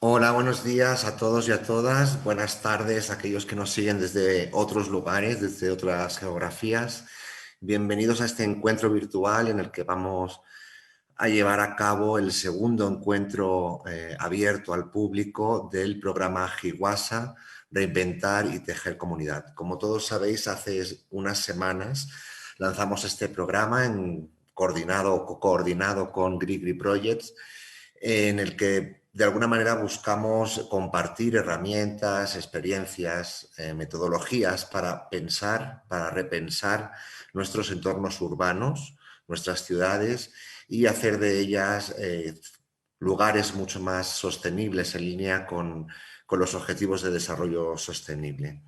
Hola, buenos días a todos y a todas. Buenas tardes a aquellos que nos siguen desde otros lugares, desde otras geografías. Bienvenidos a este encuentro virtual en el que vamos a llevar a cabo el segundo encuentro abierto al público del programa Higuasa, Reinventar y Tejer Comunidad. Como todos sabéis, hace unas semanas lanzamos este programa coordinado o coordinado con Grigri Projects, en el que de alguna manera buscamos compartir herramientas, experiencias, metodologías para pensar, para repensar nuestros entornos urbanos, nuestras ciudades y hacer de ellas lugares mucho más sostenibles en línea con los objetivos de desarrollo sostenible.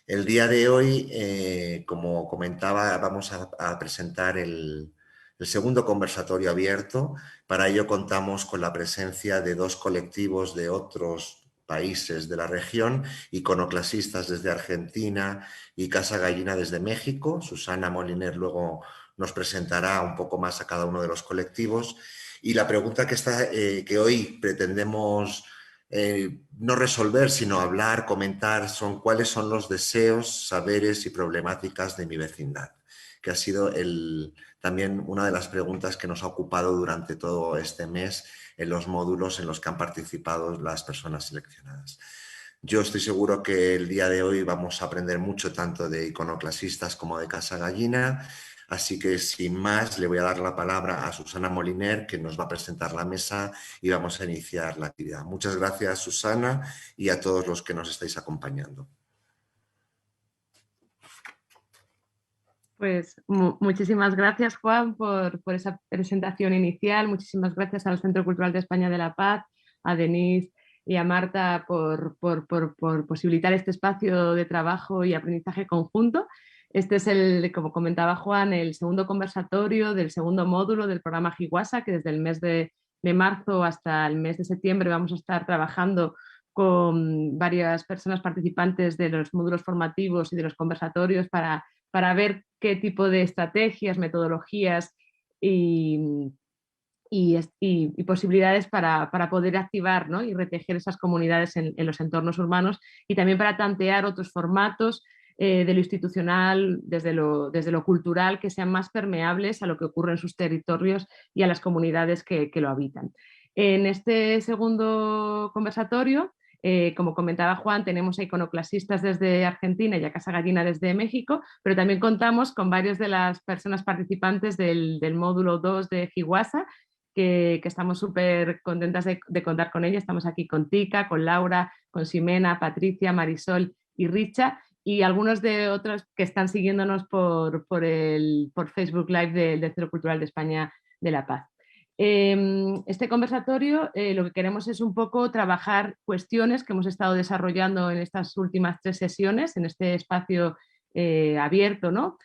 El día de hoy, como comentaba, vamos a presentar el segundo conversatorio abierto. Para ello contamos con la presencia de dos colectivos de otros países de la región, Iconoclasistas desde Argentina y Casa Gallina desde México. Susana Moliner luego nos presentará un poco más a cada uno de los colectivos. Y la pregunta que hoy pretendemos no resolver, sino hablar, comentar, son cuáles son los deseos, saberes y problemáticas de mi vecindad, que ha sido también una de las preguntas que nos ha ocupado durante todo este mes en los módulos en los que han participado las personas seleccionadas. Yo estoy seguro que el día de hoy vamos a aprender mucho tanto de Iconoclasistas como de Casa Gallina. Así que sin más le voy a dar la palabra a Susana Moliner, que nos va a presentar la mesa y vamos a iniciar la actividad. Muchas gracias, Susana, y a todos los que nos estáis acompañando. Pues muchísimas gracias, Juan, por esa presentación inicial. Muchísimas gracias al Centro Cultural de España de la Paz, a Denise y a Marta por posibilitar este espacio de trabajo y aprendizaje conjunto. Este es como comentaba Juan, el segundo conversatorio del segundo módulo del programa Higuasa, que desde el mes de marzo hasta el mes de septiembre vamos a estar trabajando con varias personas participantes de los módulos formativos y de los conversatorios para ver qué tipo de estrategias, metodologías y, y posibilidades para poder activar, ¿no? Y retejer esas comunidades en los entornos urbanos y también para tantear otros formatos de lo institucional, desde lo cultural, que sean más permeables a lo que ocurre en sus territorios y a las comunidades que lo habitan. En este segundo conversatorio, como comentaba Juan, tenemos a Iconoclasistas desde Argentina y a Casa Gallina desde México, pero también contamos con varias de las personas participantes del módulo 2 de Higuasa, que estamos súper contentas de contar con ella. Estamos aquí con Tika, con Laura, con Ximena, Patricia, Marisol y Richa, y algunos de otros que están siguiéndonos por Facebook Live del Centro Cultural de España de la Paz. Este conversatorio lo que queremos es un poco trabajar cuestiones que hemos estado desarrollando en estas últimas 3 sesiones, en este espacio abierto, ¿no?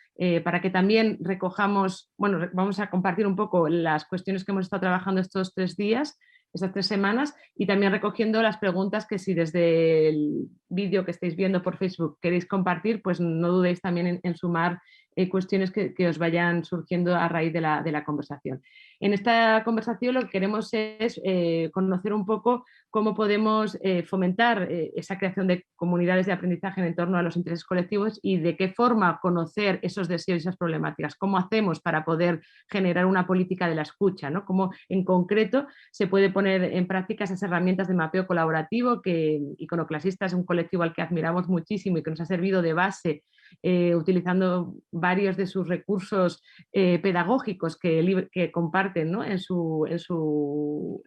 Para que también recojamos, bueno, vamos a compartir un poco las cuestiones que hemos estado trabajando estos 3 días, estas 3 semanas, y también recogiendo las preguntas que si desde el vídeo que estáis viendo por Facebook queréis compartir, pues no dudéis también en sumar cuestiones que os vayan surgiendo a raíz de la conversación. En esta conversación lo que queremos es conocer un poco cómo podemos fomentar esa creación de comunidades de aprendizaje en torno a los intereses colectivos y de qué forma conocer esos deseos y esas problemáticas, cómo hacemos para poder generar una política de la escucha, ¿no? Cómo en concreto se puede poner en práctica esas herramientas de mapeo colaborativo que Iconoclasista es un colectivo al que admiramos muchísimo y que nos ha servido de base utilizando varios de sus recursos pedagógicos que comparten, ¿no? en su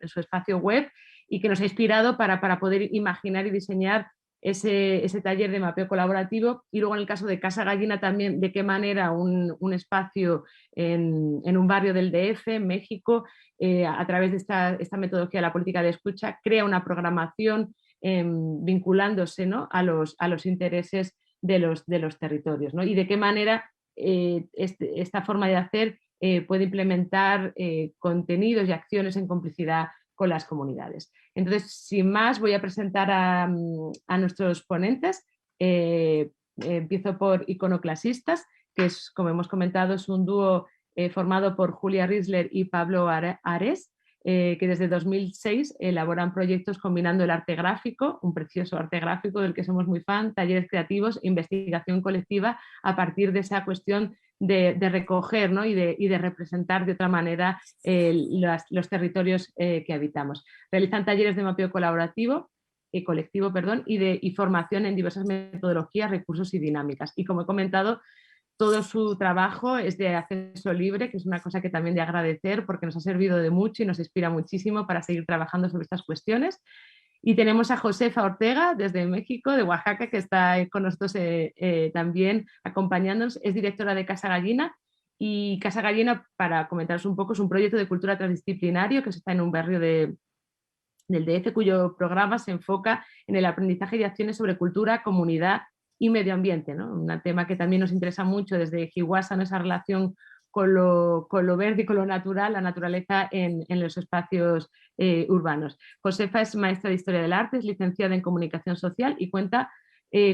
espacio web, y que nos ha inspirado para poder imaginar y diseñar ese taller de mapeo colaborativo. Y luego en el caso de Casa Gallina también, de qué manera un espacio en un barrio del DF, en México, a través de esta metodología de la política de escucha, crea una programación vinculándose, ¿no? a los intereses de los territorios, ¿no? Y de qué manera esta forma de hacer puede implementar contenidos y acciones en complicidad con las comunidades. Entonces, sin más, voy a presentar a nuestros ponentes. Empiezo por Iconoclasistas, que es, como hemos comentado, es un dúo formado por Julia Riesler y Pablo Ares. que desde 2006 elaboran proyectos combinando el arte gráfico, un precioso arte gráfico del que somos muy fan, talleres creativos e investigación colectiva a partir de esa cuestión de recoger, ¿no? y de representar de otra manera los territorios que habitamos. Realizan talleres de mapeo colaborativo colectivo, perdón, y formación en diversas metodologías, recursos y dinámicas. Y como he comentado, todo su trabajo es de acceso libre, que es una cosa que también de agradecer porque nos ha servido de mucho y nos inspira muchísimo para seguir trabajando sobre estas cuestiones. Y tenemos a Josefa Ortega desde México, de Oaxaca, que está con nosotros también acompañándonos. Es directora de Casa Gallina. Y Casa Gallina, para comentaros un poco, es un proyecto de cultura transdisciplinario que está en un barrio del DF, cuyo programa se enfoca en el aprendizaje de acciones sobre cultura, comunidad y medio ambiente, ¿no? Un tema que también nos interesa mucho desde Hiwasa, ¿no? Esa relación con lo verde y con lo natural, la naturaleza en los espacios urbanos. Josefa es maestra de Historia del Arte, es licenciada en Comunicación Social y cuenta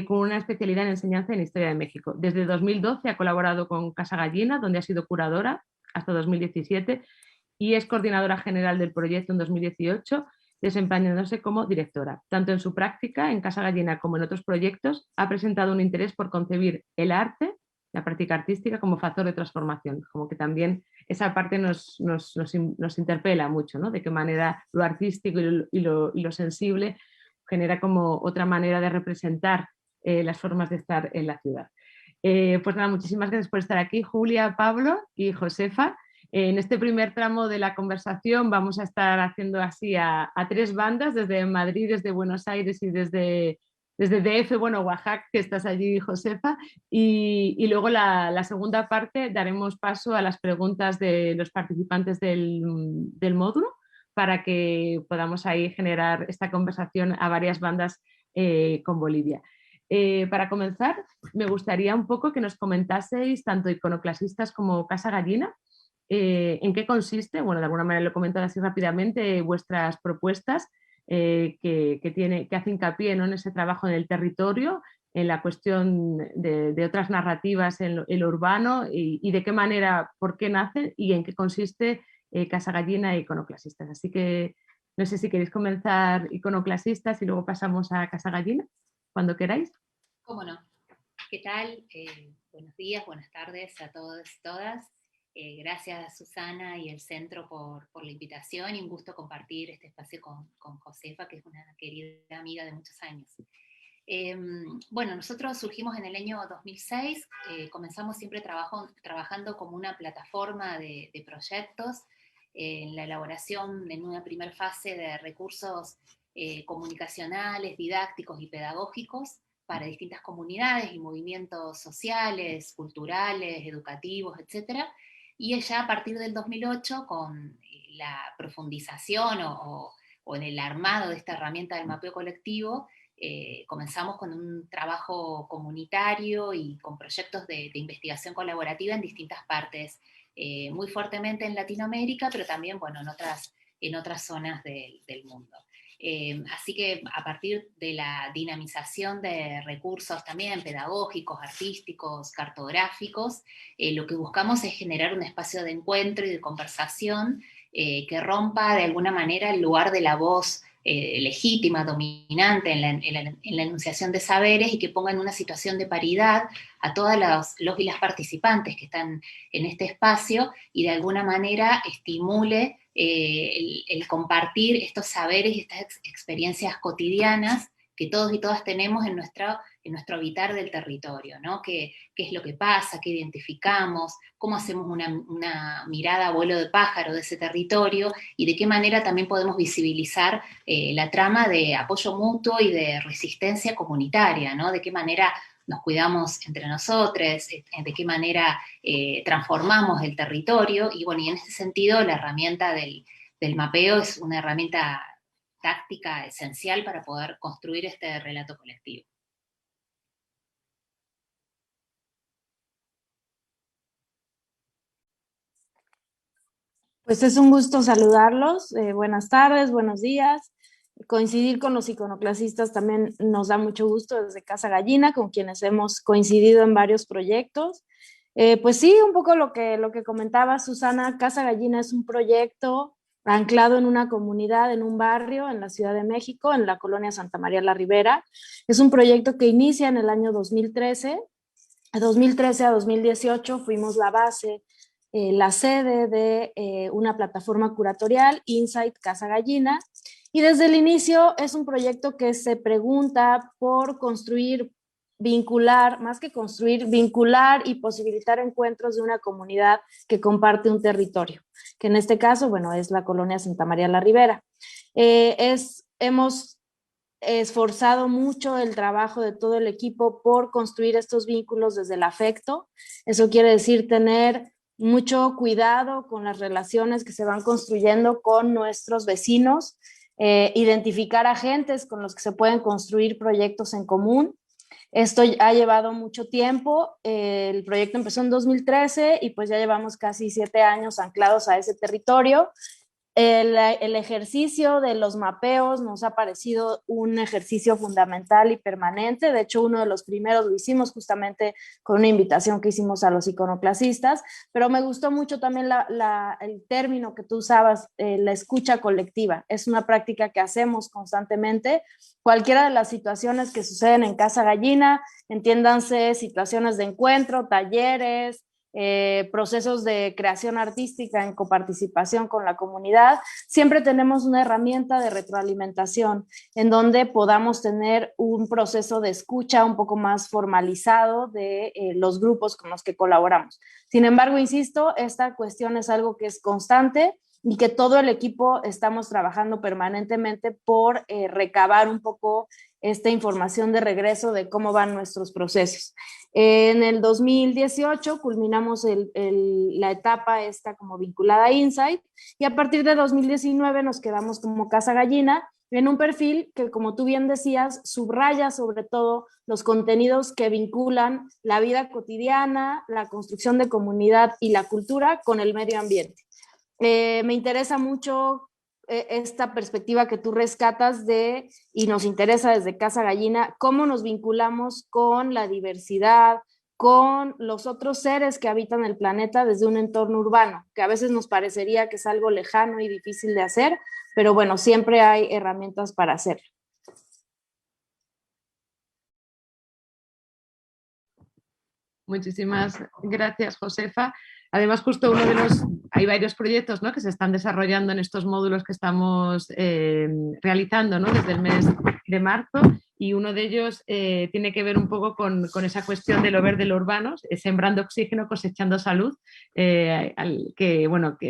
con una especialidad en enseñanza en Historia de México. Desde 2012 ha colaborado con Casa Gallina, donde ha sido curadora hasta 2017 y es coordinadora general del proyecto en 2018, desempeñándose como directora. Tanto en su práctica en Casa Gallina como en otros proyectos, ha presentado un interés por concebir el arte, la práctica artística, como factor de transformación. Como que también esa parte nos interpela mucho, ¿no? De qué manera lo artístico y lo sensible genera como otra manera de representar las formas de estar en la ciudad. Pues nada, muchísimas gracias por estar aquí, Julia, Pablo y Josefa. En este primer tramo de la conversación vamos a estar haciendo así a tres bandas, desde Madrid, desde Buenos Aires y desde DF, bueno, Oaxaca, que estás allí, Josefa, y luego la segunda parte daremos paso a las preguntas de los participantes del módulo para que podamos ahí generar esta conversación a varias bandas con Bolivia. Para comenzar, me gustaría un poco que nos comentaseis, tanto iconoclasistas como Casa Gallina, ¿en qué consiste? Bueno, de alguna manera lo he comentado así rápidamente, vuestras propuestas que hace hincapié, ¿no? En ese trabajo en el territorio, en la cuestión de otras narrativas en lo urbano y de qué manera, por qué nacen y en qué consiste Casa Gallina e Iconoclasistas. Así que no sé si queréis comenzar Iconoclasistas y luego pasamos a Casa Gallina, cuando queráis. ¿Cómo no? ¿Qué tal? Buenos días, buenas tardes a todos y todas. Gracias Susana y el centro por la invitación y un gusto compartir este espacio con Josefa, que es una querida amiga de muchos años. Bueno, nosotros surgimos en el año 2006, comenzamos siempre trabajando como una plataforma de proyectos en la elaboración en una primera fase de recursos comunicacionales, didácticos y pedagógicos para distintas comunidades y movimientos sociales, culturales, educativos, etc. Y ya a partir del 2008, con la profundización o en el armado de esta herramienta del mapeo colectivo, comenzamos con un trabajo comunitario y con proyectos de investigación colaborativa en distintas partes, muy fuertemente en Latinoamérica, pero también, bueno, en otras zonas del mundo. Así que a partir de la dinamización de recursos también pedagógicos, artísticos, cartográficos, lo que buscamos es generar un espacio de encuentro y de conversación que rompa de alguna manera el lugar de la voz legítima, dominante en la enunciación de saberes y que ponga en una situación de paridad a todos los y las participantes que están en este espacio y de alguna manera estimule el compartir estos saberes y estas experiencias cotidianas que todos y todas tenemos en nuestro habitar del territorio, ¿no? ¿Qué es lo que pasa? ¿Qué identificamos? ¿Cómo hacemos una mirada a vuelo de pájaro de ese territorio? Y de qué manera también podemos visibilizar la trama de apoyo mutuo y de resistencia comunitaria, ¿no? De qué manera nos cuidamos entre nosotros, de qué manera transformamos el territorio, y bueno, y en ese sentido la herramienta del mapeo es una herramienta táctica esencial para poder construir este relato colectivo. Pues es un gusto saludarlos, buenas tardes, buenos días. Coincidir con los iconoclasistas también nos da mucho gusto desde Casa Gallina, con quienes hemos coincidido en varios proyectos. Pues sí, un poco lo que comentaba Susana, Casa Gallina es un proyecto anclado en una comunidad, en un barrio en la Ciudad de México, en la colonia Santa María la Ribera. Es un proyecto que inicia en el año 2013. De 2013 a 2018 fuimos la base, la sede de una plataforma curatorial, Insight Casa Gallina, y desde el inicio es un proyecto que se pregunta por construir, vincular, más que construir, vincular y posibilitar encuentros de una comunidad que comparte un territorio, que en este caso, bueno, es la colonia Santa María la Ribera. Hemos esforzado mucho el trabajo de todo el equipo por construir estos vínculos desde el afecto. Eso quiere decir tener mucho cuidado con las relaciones que se van construyendo con nuestros vecinos, identificar agentes con los que se pueden construir proyectos en común. Esto ha llevado mucho tiempo. El proyecto empezó en 2013 y pues ya llevamos casi 7 años anclados a ese territorio. El ejercicio de los mapeos nos ha parecido un ejercicio fundamental y permanente. De hecho, uno de los primeros lo hicimos justamente con una invitación que hicimos a los iconoclasistas, pero me gustó mucho también el término que tú usabas, la escucha colectiva. Es una práctica que hacemos constantemente. Cualquiera de las situaciones que suceden en Casa Gallina, entiéndanse situaciones de encuentro, talleres, procesos de creación artística en coparticipación con la comunidad, siempre tenemos una herramienta de retroalimentación en donde podamos tener un proceso de escucha un poco más formalizado de los grupos con los que colaboramos. Sin embargo, insisto, esta cuestión es algo que es constante y que todo el equipo estamos trabajando permanentemente por recabar un poco esta información de regreso de cómo van nuestros procesos. En el 2018 culminamos la etapa esta como vinculada a Insight y a partir de 2019 nos quedamos como Casa Gallina en un perfil que, como tú bien decías, subraya sobre todo los contenidos que vinculan la vida cotidiana, la construcción de comunidad y la cultura con el medio ambiente. Me interesa mucho esta perspectiva que tú rescatas y nos interesa desde Casa Gallina, cómo nos vinculamos con la diversidad, con los otros seres que habitan el planeta desde un entorno urbano, que a veces nos parecería que es algo lejano y difícil de hacer, pero bueno, siempre hay herramientas para hacerlo. Muchísimas gracias, Josefa. Además, justo hay varios proyectos, ¿no?, que se están desarrollando en estos módulos que estamos realizando, ¿no?, desde el mes de marzo, y uno de ellos tiene que ver un poco con esa cuestión de lo verde, lo urbano, sembrando oxígeno, cosechando salud, que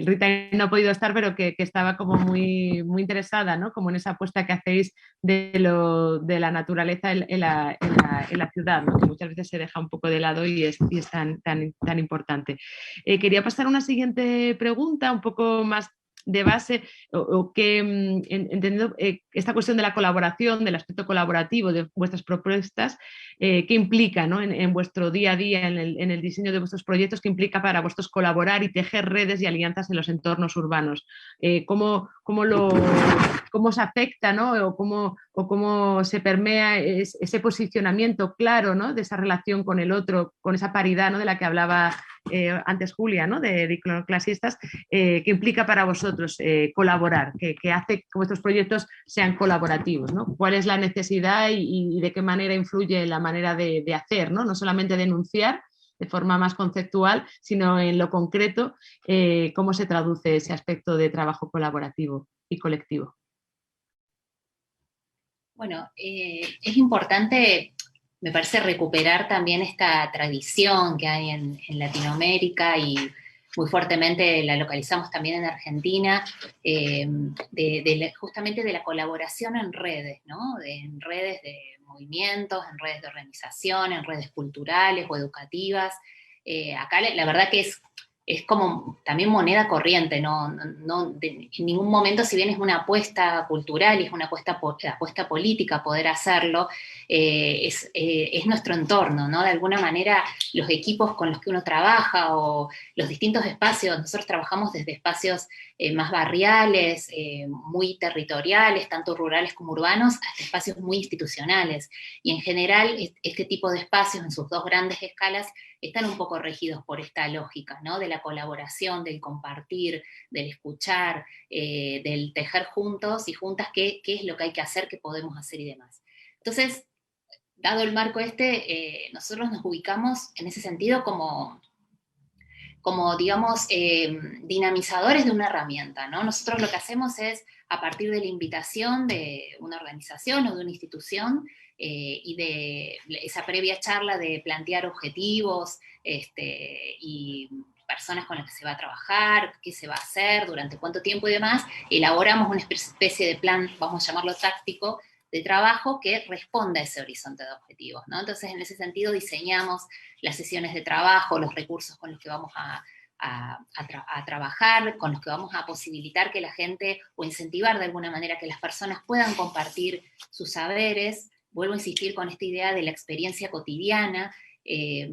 Rita no ha podido estar, pero que estaba como muy, muy interesada, ¿no?, como en esa apuesta que hacéis de la naturaleza en la ciudad, ¿no?, que muchas veces se deja un poco de lado y es tan importante. Quería pasar a una siguiente pregunta, un poco más de base, entendiendo esta cuestión de la colaboración, del aspecto colaborativo de vuestras propuestas, ¿qué implica, ¿no?, en vuestro día a día, en el diseño de vuestros proyectos, qué implica para vosotros colaborar y tejer redes y alianzas en los entornos urbanos? ¿Cómo se afecta, ¿no?, o cómo se permea ese posicionamiento claro, ¿no?, de esa relación con el otro, con esa paridad, ¿no?, de la que hablaba antes Julia, ¿no?, de iconoclasistas, ¿qué implica para vosotros colaborar? ¿Qué hace que vuestros proyectos sean colaborativos, ¿no? ¿Cuál es la necesidad y de qué manera influye la manera de hacer, ¿no? No solamente denunciar de forma más conceptual, sino en lo concreto, cómo se traduce ese aspecto de trabajo colaborativo y colectivo. Bueno, es importante, me parece, recuperar también esta tradición que hay en Latinoamérica, y muy fuertemente la localizamos también en Argentina, justamente de la colaboración en redes, ¿no? En redes de movimientos, en redes de organización, en redes culturales o educativas. Acá la verdad que es como también moneda corriente, en ningún momento, si bien es una apuesta cultural y es una apuesta política poder hacerlo, es nuestro entorno, ¿no? De alguna manera los equipos con los que uno trabaja o los distintos espacios, nosotros trabajamos desde espacios más barriales, muy territoriales, tanto rurales como urbanos, hasta espacios muy institucionales, y en general este tipo de espacios en sus dos grandes escalas están un poco regidos por esta lógica, ¿no? De la colaboración, del compartir, del escuchar, del tejer juntos y juntas qué es lo que hay que hacer, qué podemos hacer y demás. Entonces, dado el marco nosotros nos ubicamos en ese sentido como digamos, dinamizadores de una herramienta, ¿no? Nosotros lo que hacemos es, a partir de la invitación de una organización o de una institución, y de esa previa charla de plantear objetivos y personas con las que se va a trabajar, qué se va a hacer, durante cuánto tiempo y demás, elaboramos una especie de plan, vamos a llamarlo táctico, de trabajo que responda a ese horizonte de objetivos, ¿no? Entonces, en ese sentido, diseñamos las sesiones de trabajo, los recursos con los que vamos a trabajar, con los que vamos a posibilitar que la gente, o incentivar de alguna manera que las personas puedan compartir sus saberes. Vuelvo a insistir con esta idea de la experiencia cotidiana, que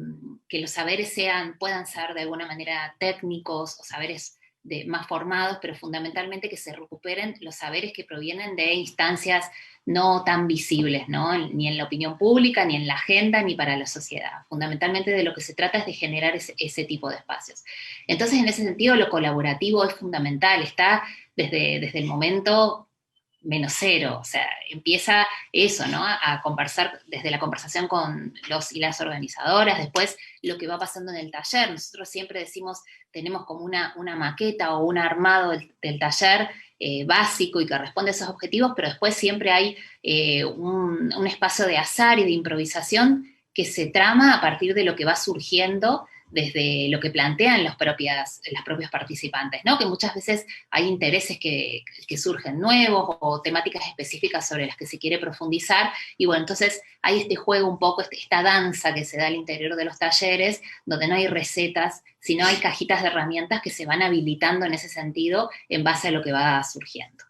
los saberes puedan ser de alguna manera técnicos o saberes más formados, pero fundamentalmente que se recuperen los saberes que provienen de instancias no tan visibles, ¿no? Ni en la opinión pública, ni en la agenda, ni para la sociedad. Fundamentalmente de lo que se trata es de generar ese tipo de espacios. Entonces, en ese sentido, lo colaborativo es fundamental, está desde el momento -0, o sea, empieza eso, ¿no? A conversar desde la conversación con los y las organizadoras, después lo que va pasando en el taller. Nosotros siempre decimos, tenemos como una maqueta o un armado del taller básico y que responde a esos objetivos, pero después siempre hay un espacio de azar y de improvisación que se trama a partir de lo que va surgiendo desde lo que plantean los propios participantes, ¿no? Que muchas veces hay intereses que surgen nuevos o temáticas específicas sobre las que se quiere profundizar, y bueno, entonces hay este juego un poco, esta danza que se da al interior de los talleres, donde no hay recetas, sino hay cajitas de herramientas que se van habilitando en ese sentido en base a lo que va surgiendo.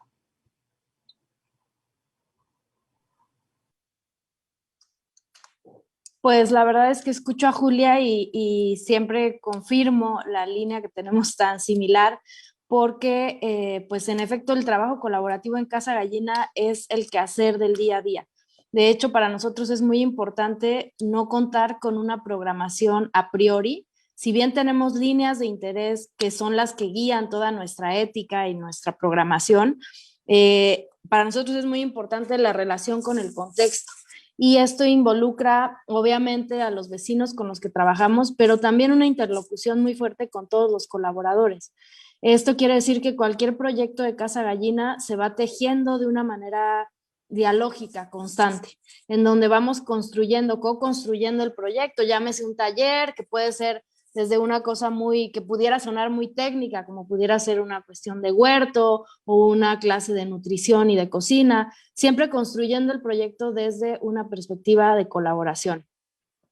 Pues la verdad es que escucho a Julia y siempre confirmo la línea que tenemos tan similar, porque pues en efecto el trabajo colaborativo en Casa Gallina es el quehacer del día a día. De hecho, para nosotros es muy importante no contar con una programación a priori. Si bien tenemos líneas de interés que son las que guían toda nuestra ética y nuestra programación, para nosotros es muy importante la relación con el contexto. Y esto involucra obviamente a los vecinos con los que trabajamos, pero también una interlocución muy fuerte con todos los colaboradores. Esto quiere decir que cualquier proyecto de Casa Gallina se va tejiendo de una manera dialógica constante, en donde vamos construyendo, co-construyendo el proyecto, llámese un taller, que puede ser desde una cosa que pudiera sonar muy técnica, como pudiera ser una cuestión de huerto o una clase de nutrición y de cocina, siempre construyendo el proyecto desde una perspectiva de colaboración.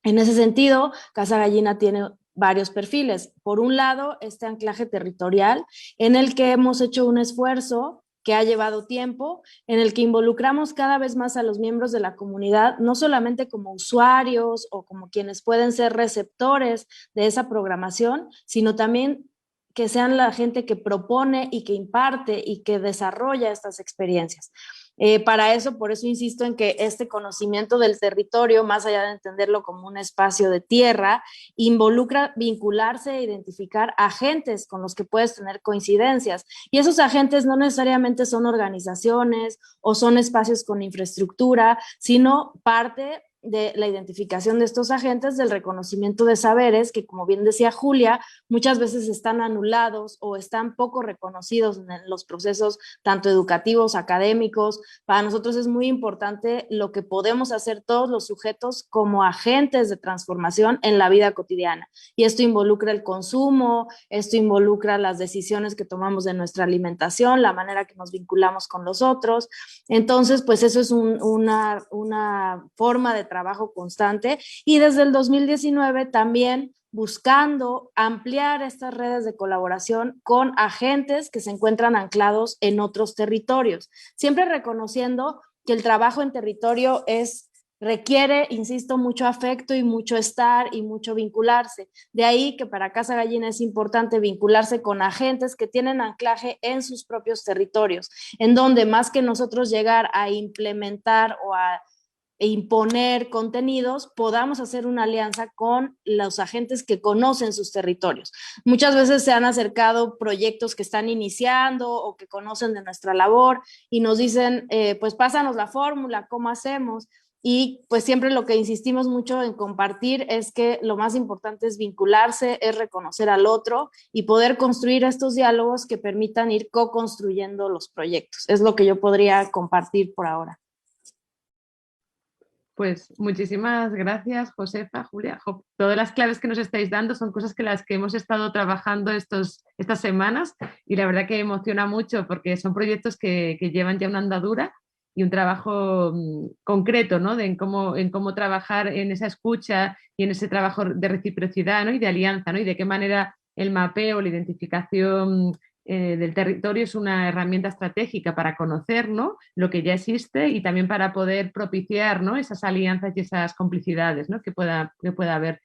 En ese sentido, Casa Gallina tiene varios perfiles. Por un lado, este anclaje territorial en el que hemos hecho un esfuerzo que ha llevado tiempo, en el que involucramos cada vez más a los miembros de la comunidad, no solamente como usuarios o como quienes pueden ser receptores de esa programación, sino también que sean la gente que propone y que imparte y que desarrolla estas experiencias. Para eso, por eso insisto en que este conocimiento del territorio, más allá de entenderlo como un espacio de tierra, involucra vincularse e identificar agentes con los que puedes tener coincidencias. Y esos agentes no necesariamente son organizaciones o son espacios con infraestructura, sino parte de la identificación de estos agentes, del reconocimiento de saberes que, como bien decía Julia, muchas veces están anulados o están poco reconocidos en los procesos tanto educativos, académicos. Para nosotros es muy importante lo que podemos hacer todos los sujetos como agentes de transformación en la vida cotidiana. Y esto involucra el consumo, esto involucra las decisiones que tomamos de nuestra alimentación, la manera que nos vinculamos con los otros. Entonces, pues eso es una forma de trabajo constante, y desde el 2019 también buscando ampliar estas redes de colaboración con agentes que se encuentran anclados en otros territorios, siempre reconociendo que el trabajo en territorio requiere, insisto, mucho afecto y mucho estar y mucho vincularse. De ahí que para Casa Gallina es importante vincularse con agentes que tienen anclaje en sus propios territorios, en donde más que nosotros llegar a implementar o a imponer contenidos, podamos hacer una alianza con los agentes que conocen sus territorios. Muchas veces se han acercado proyectos que están iniciando o que conocen de nuestra labor y nos dicen, pues pásanos la fórmula, ¿cómo hacemos? Y pues siempre lo que insistimos mucho en compartir es que lo más importante es vincularse, es reconocer al otro y poder construir estos diálogos que permitan ir co-construyendo los proyectos. Es lo que yo podría compartir por ahora. Pues muchísimas gracias, Josefa, Julia. Todas las claves que nos estáis dando son cosas que las que hemos estado trabajando estas semanas y la verdad que emociona mucho porque son proyectos que llevan ya una andadura y un trabajo concreto, ¿no? En cómo trabajar en esa escucha y en ese trabajo de reciprocidad, ¿no? Y de alianza, ¿no? Y de qué manera el mapeo, la identificación del territorio es una herramienta estratégica para conocer, ¿no? Lo que ya existe y también para poder propiciar, ¿no? Esas alianzas y esas complicidades, ¿no? que pueda haber.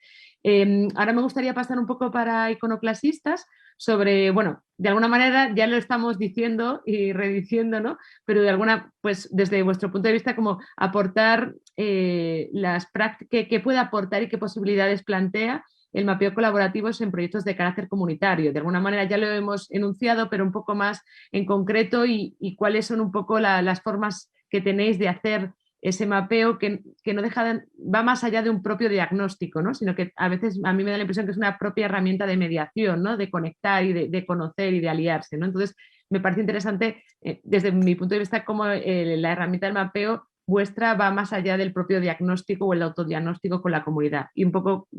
Ahora me gustaría pasar un poco para iconoclasistas sobre, bueno, de alguna manera ya lo estamos diciendo y rediciendo, ¿no? Pero de alguna, pues desde vuestro punto de vista, como aportar las prácticas, que puede aportar y qué posibilidades plantea el mapeo colaborativo en proyectos de carácter comunitario. De alguna manera ya lo hemos enunciado, pero un poco más en concreto y cuáles son un poco las formas que tenéis de hacer ese mapeo que no va más allá de un propio diagnóstico, ¿no? Sino que a veces a mí me da la impresión que es una propia herramienta de mediación, ¿no? De conectar y de conocer y de aliarse, ¿no? Entonces, me parece interesante, desde mi punto de vista, cómo la herramienta del mapeo vuestra va más allá del propio diagnóstico o el autodiagnóstico con la comunidad. Y un poco,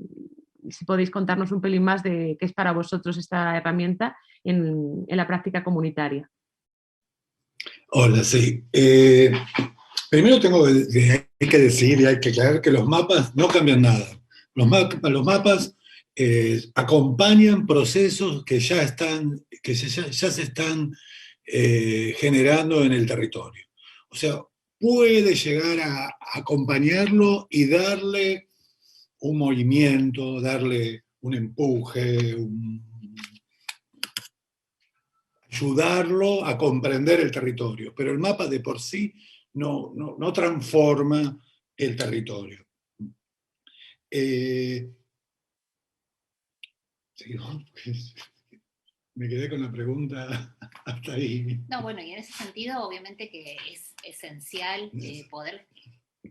si podéis contarnos un pelín más de qué es para vosotros esta herramienta en la práctica comunitaria. Hola, sí. Primero hay que decir y hay que aclarar que los mapas no cambian nada. Los mapas acompañan procesos que ya se están generando en el territorio. O sea, puede llegar a acompañarlo y darle un movimiento, darle un empuje, ayudarlo a comprender el territorio. Pero el mapa de por sí no transforma el territorio. Me quedé con la pregunta hasta ahí. No, bueno, y en ese sentido, obviamente que es esencial poder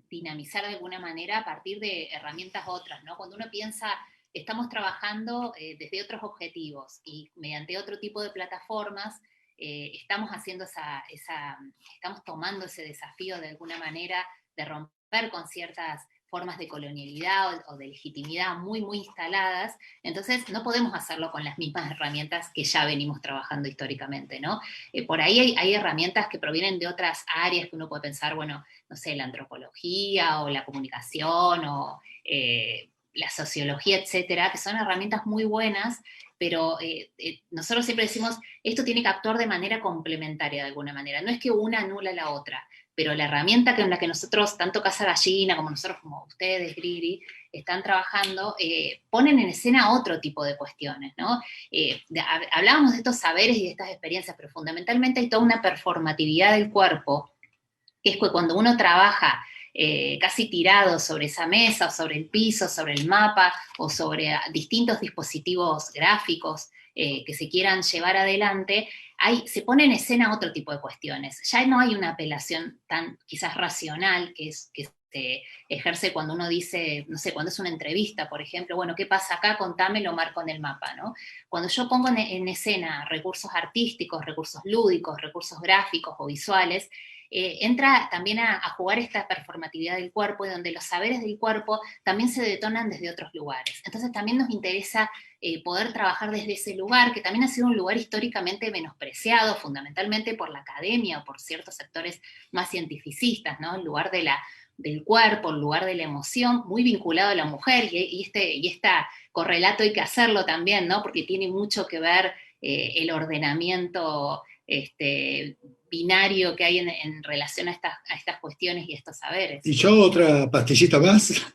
dinamizar de alguna manera a partir de herramientas otras, ¿no? Cuando uno piensa, estamos trabajando desde otros objetivos y mediante otro tipo de plataformas, estamos haciendo estamos tomando ese desafío de alguna manera de romper con ciertas formas de colonialidad o de legitimidad muy, muy instaladas. Entonces no podemos hacerlo con las mismas herramientas que ya venimos trabajando históricamente, ¿no? Por ahí hay herramientas que provienen de otras áreas que uno puede pensar, bueno, no sé, la antropología o la comunicación o la sociología, etcétera, que son herramientas muy buenas, pero nosotros siempre decimos, esto tiene que actuar de manera complementaria de alguna manera, no es que una anula la otra, pero la herramienta con la que nosotros, tanto Casa Gallina como nosotros, como ustedes, Griri, están trabajando, ponen en escena otro tipo de cuestiones, ¿no? Hablábamos de estos saberes y de estas experiencias, pero fundamentalmente hay toda una performatividad del cuerpo, que es que cuando uno trabaja casi tirado sobre esa mesa, o sobre el piso, sobre el mapa, o sobre distintos dispositivos gráficos que se quieran llevar adelante, se pone en escena otro tipo de cuestiones. Ya no hay una apelación tan quizás racional que se ejerce cuando uno dice, no sé, cuando es una entrevista, por ejemplo, bueno, ¿qué pasa acá? Contame, lo marco en el mapa, ¿no? Cuando yo pongo en escena recursos artísticos, recursos lúdicos, recursos gráficos o visuales, entra también a jugar esta performatividad del cuerpo y donde los saberes del cuerpo también se detonan desde otros lugares. Entonces también nos interesa poder trabajar desde ese lugar, que también ha sido un lugar históricamente menospreciado, fundamentalmente por la academia o por ciertos sectores más cientificistas, ¿no? El lugar del cuerpo, el lugar de la emoción, muy vinculado a la mujer, y este correlato hay que hacerlo también, ¿no? Porque tiene mucho que ver el ordenamiento binario que hay en relación a estas cuestiones y estos saberes. Y yo otra pastillita más.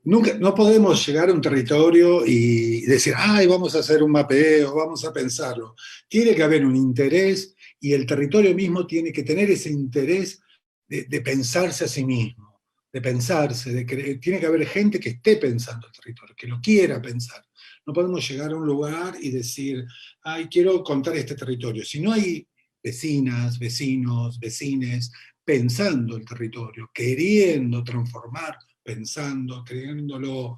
No podemos llegar a un territorio y decir, ay, vamos a hacer un mapeo, vamos a pensarlo. Tiene que haber un interés y el territorio mismo tiene que tener ese interés de pensarse a sí mismo, de pensarse, tiene que haber gente que esté pensando el territorio, que lo quiera pensar. No podemos llegar a un lugar y decir, ay, quiero contar este territorio. Si no hay vecinas, vecinos, vecines pensando el territorio, queriendo transformar, pensando, queriéndolo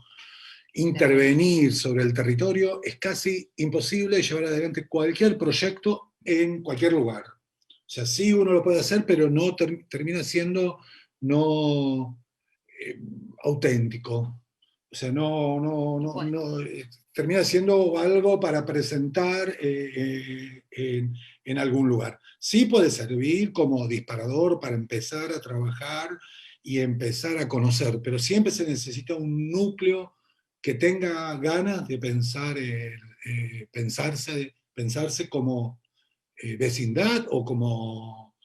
intervenir sobre el territorio, es casi imposible llevar adelante cualquier proyecto en cualquier lugar. O sea, sí uno lo puede hacer, pero no termina siendo no auténtico. O sea, termina siendo algo para presentar en algún lugar. Sí puede servir como disparador para empezar a trabajar y empezar a conocer, pero siempre se necesita un núcleo que tenga ganas de pensar, pensarse como vecindad o como,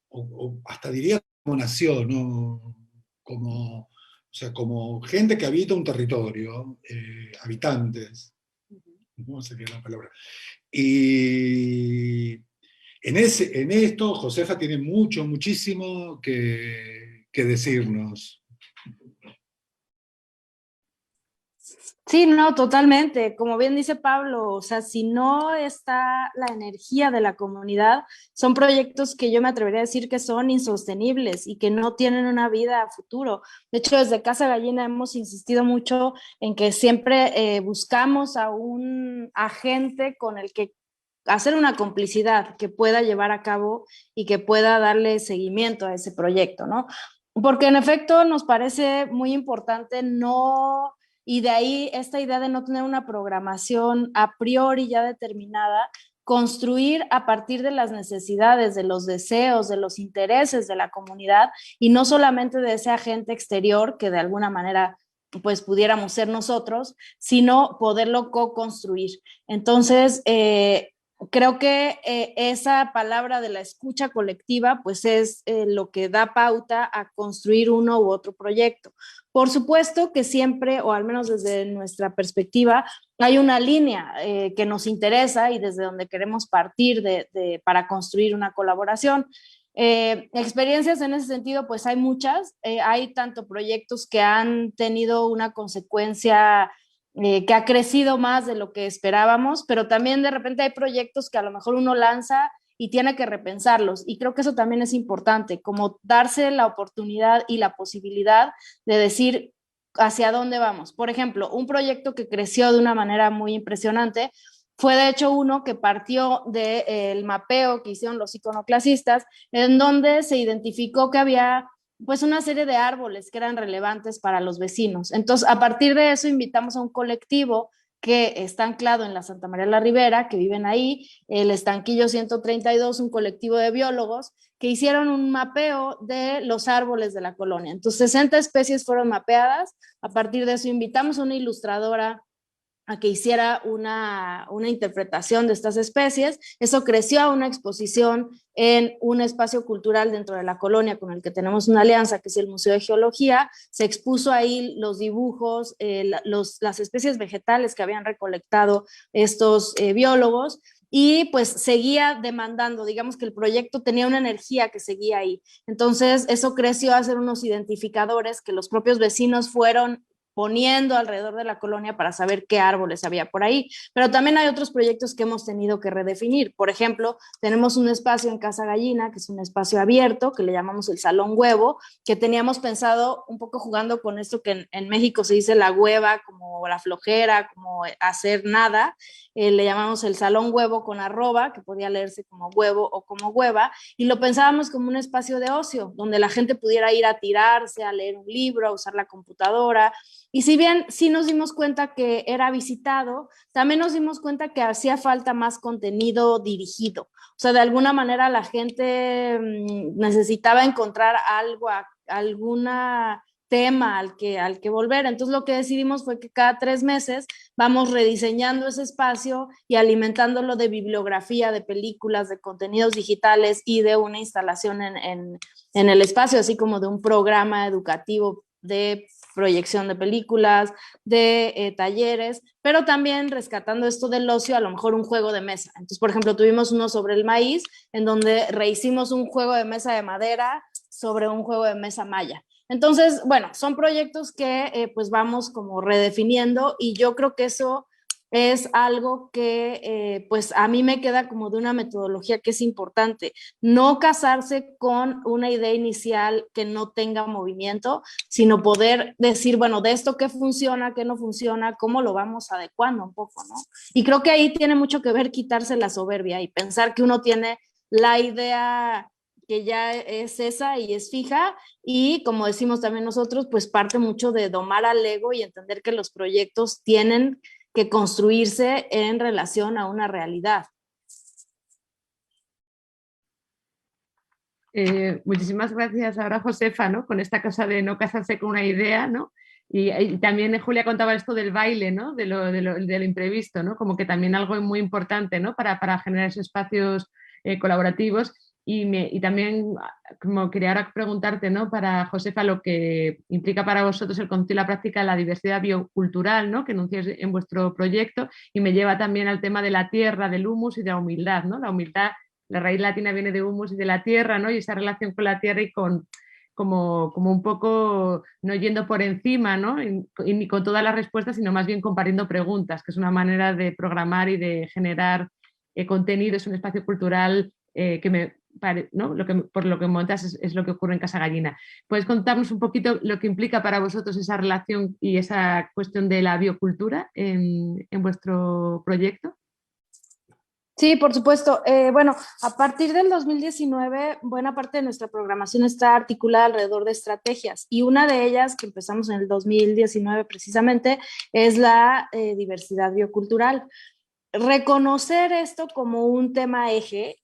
o hasta diría como nación, ¿no? Como, o sea, como gente que habita un territorio, habitantes, no sé qué es la palabra. Y en esto Josefa tiene muchísimo que decirnos. Sí, no, totalmente. Como bien dice Pablo, o sea, si no está la energía de la comunidad, son proyectos que yo me atrevería a decir que son insostenibles y que no tienen una vida a futuro. De hecho, desde Casa Gallina hemos insistido mucho en que siempre buscamos a un agente con el que hacer una complicidad que pueda llevar a cabo y que pueda darle seguimiento a ese proyecto, ¿no? Porque en efecto nos parece muy importante no. Y de ahí esta idea de no tener una programación a priori ya determinada, construir a partir de las necesidades, de los deseos, de los intereses de la comunidad y no solamente de ese agente exterior que de alguna manera pues pudiéramos ser nosotros, sino poderlo co-construir. Entonces, creo que esa palabra de la escucha colectiva pues es lo que da pauta a construir uno u otro proyecto. Por supuesto que siempre, o al menos desde nuestra perspectiva, hay una línea que nos interesa y desde donde queremos partir para construir una colaboración. Experiencias en ese sentido, pues hay muchas. Hay tanto proyectos que han tenido una consecuencia que ha crecido más de lo que esperábamos, pero también de repente hay proyectos que a lo mejor uno lanza y tiene que repensarlos. Y creo que eso también es importante, como darse la oportunidad y la posibilidad de decir hacia dónde vamos. Por ejemplo, un proyecto que creció de una manera muy impresionante fue de hecho uno que partió del mapeo que hicieron los iconoclasistas, en donde se identificó que había pues una serie de árboles que eran relevantes para los vecinos. Entonces, a partir de eso invitamos a un colectivo que está anclado en la Santa María de la Ribera, que viven ahí, el Estanquillo 132, un colectivo de biólogos que hicieron un mapeo de los árboles de la colonia. Entonces, 60 especies fueron mapeadas. A partir de eso invitamos a una ilustradora a que hiciera una interpretación de estas especies. Eso creció a una exposición en un espacio cultural dentro de la colonia con el que tenemos una alianza, que es el Museo de Geología. Se expuso ahí los dibujos, las especies vegetales que habían recolectado estos biólogos, y pues seguía demandando, digamos que el proyecto tenía una energía que seguía ahí. Entonces eso creció a ser unos identificadores que los propios vecinos fueron poniendo alrededor de la colonia para saber qué árboles había por ahí. Pero también hay otros proyectos que hemos tenido que redefinir. Por ejemplo, tenemos un espacio en Casa Gallina, que es un espacio abierto, que le llamamos el Salón Huevo, que teníamos pensado un poco jugando con esto que en México se dice la hueva, como la flojera, como hacer nada. Le llamamos el Salón Huevo con arroba, que podía leerse como huevo o como hueva, y lo pensábamos como un espacio de ocio, donde la gente pudiera ir a tirarse, a leer un libro, a usar la computadora. Y si bien sí nos dimos cuenta que era visitado, también nos dimos cuenta que hacía falta más contenido dirigido. O sea, de alguna manera la gente necesitaba encontrar algo, alguna tema al que volver. Entonces lo que decidimos fue que cada 3 meses vamos rediseñando ese espacio y alimentándolo de bibliografía, de películas, de contenidos digitales y de una instalación en el espacio, así como de un programa educativo de proyección de películas, de talleres, pero también rescatando esto del ocio, a lo mejor un juego de mesa. Entonces, por ejemplo, tuvimos uno sobre el maíz, en donde rehicimos un juego de mesa de madera sobre un juego de mesa maya. Entonces, bueno, son proyectos que pues vamos como redefiniendo y yo creo que eso es algo que pues a mí me queda como de una metodología que es importante, no casarse con una idea inicial que no tenga movimiento, sino poder decir, bueno, de esto qué funciona, qué no funciona, cómo lo vamos adecuando un poco, ¿no? Y creo que ahí tiene mucho que ver quitarse la soberbia y pensar que uno tiene la idea que ya es esa y es fija, y como decimos también nosotros, pues parte mucho de domar al ego y entender que los proyectos tienen que construirse en relación a una realidad. Muchísimas gracias ahora, Josefa, ¿no? Con esta cosa de no casarse con una idea, ¿no? Y también Julia contaba esto del baile, ¿no? Del imprevisto, ¿no? Como que también algo muy importante, ¿no? Para generar esos espacios colaborativos. Y también, como quería ahora preguntarte, ¿no? Para Josefa, lo que implica para vosotros el concepto y la práctica de la diversidad biocultural, ¿no? Que enunciáis en vuestro proyecto, y me lleva también al tema de la tierra, del humus y de la humildad, ¿no? La humildad, la raíz latina viene de humus y de la tierra, ¿no? Y esa relación con la tierra y con como un poco no yendo por encima, ¿no? Y ni con todas las respuestas, sino más bien compartiendo preguntas, que es una manera de programar y de generar contenido, es un espacio cultural que me ¿no? Por lo que montas es lo que ocurre en Casa Gallina. ¿Puedes contarnos un poquito lo que implica para vosotros esa relación y esa cuestión de la biocultura en vuestro proyecto? Sí, por supuesto. Bueno, a partir del 2019, buena parte de nuestra programación está articulada alrededor de estrategias y una de ellas, que empezamos en el 2019 precisamente, es la diversidad biocultural. Reconocer esto como un tema eje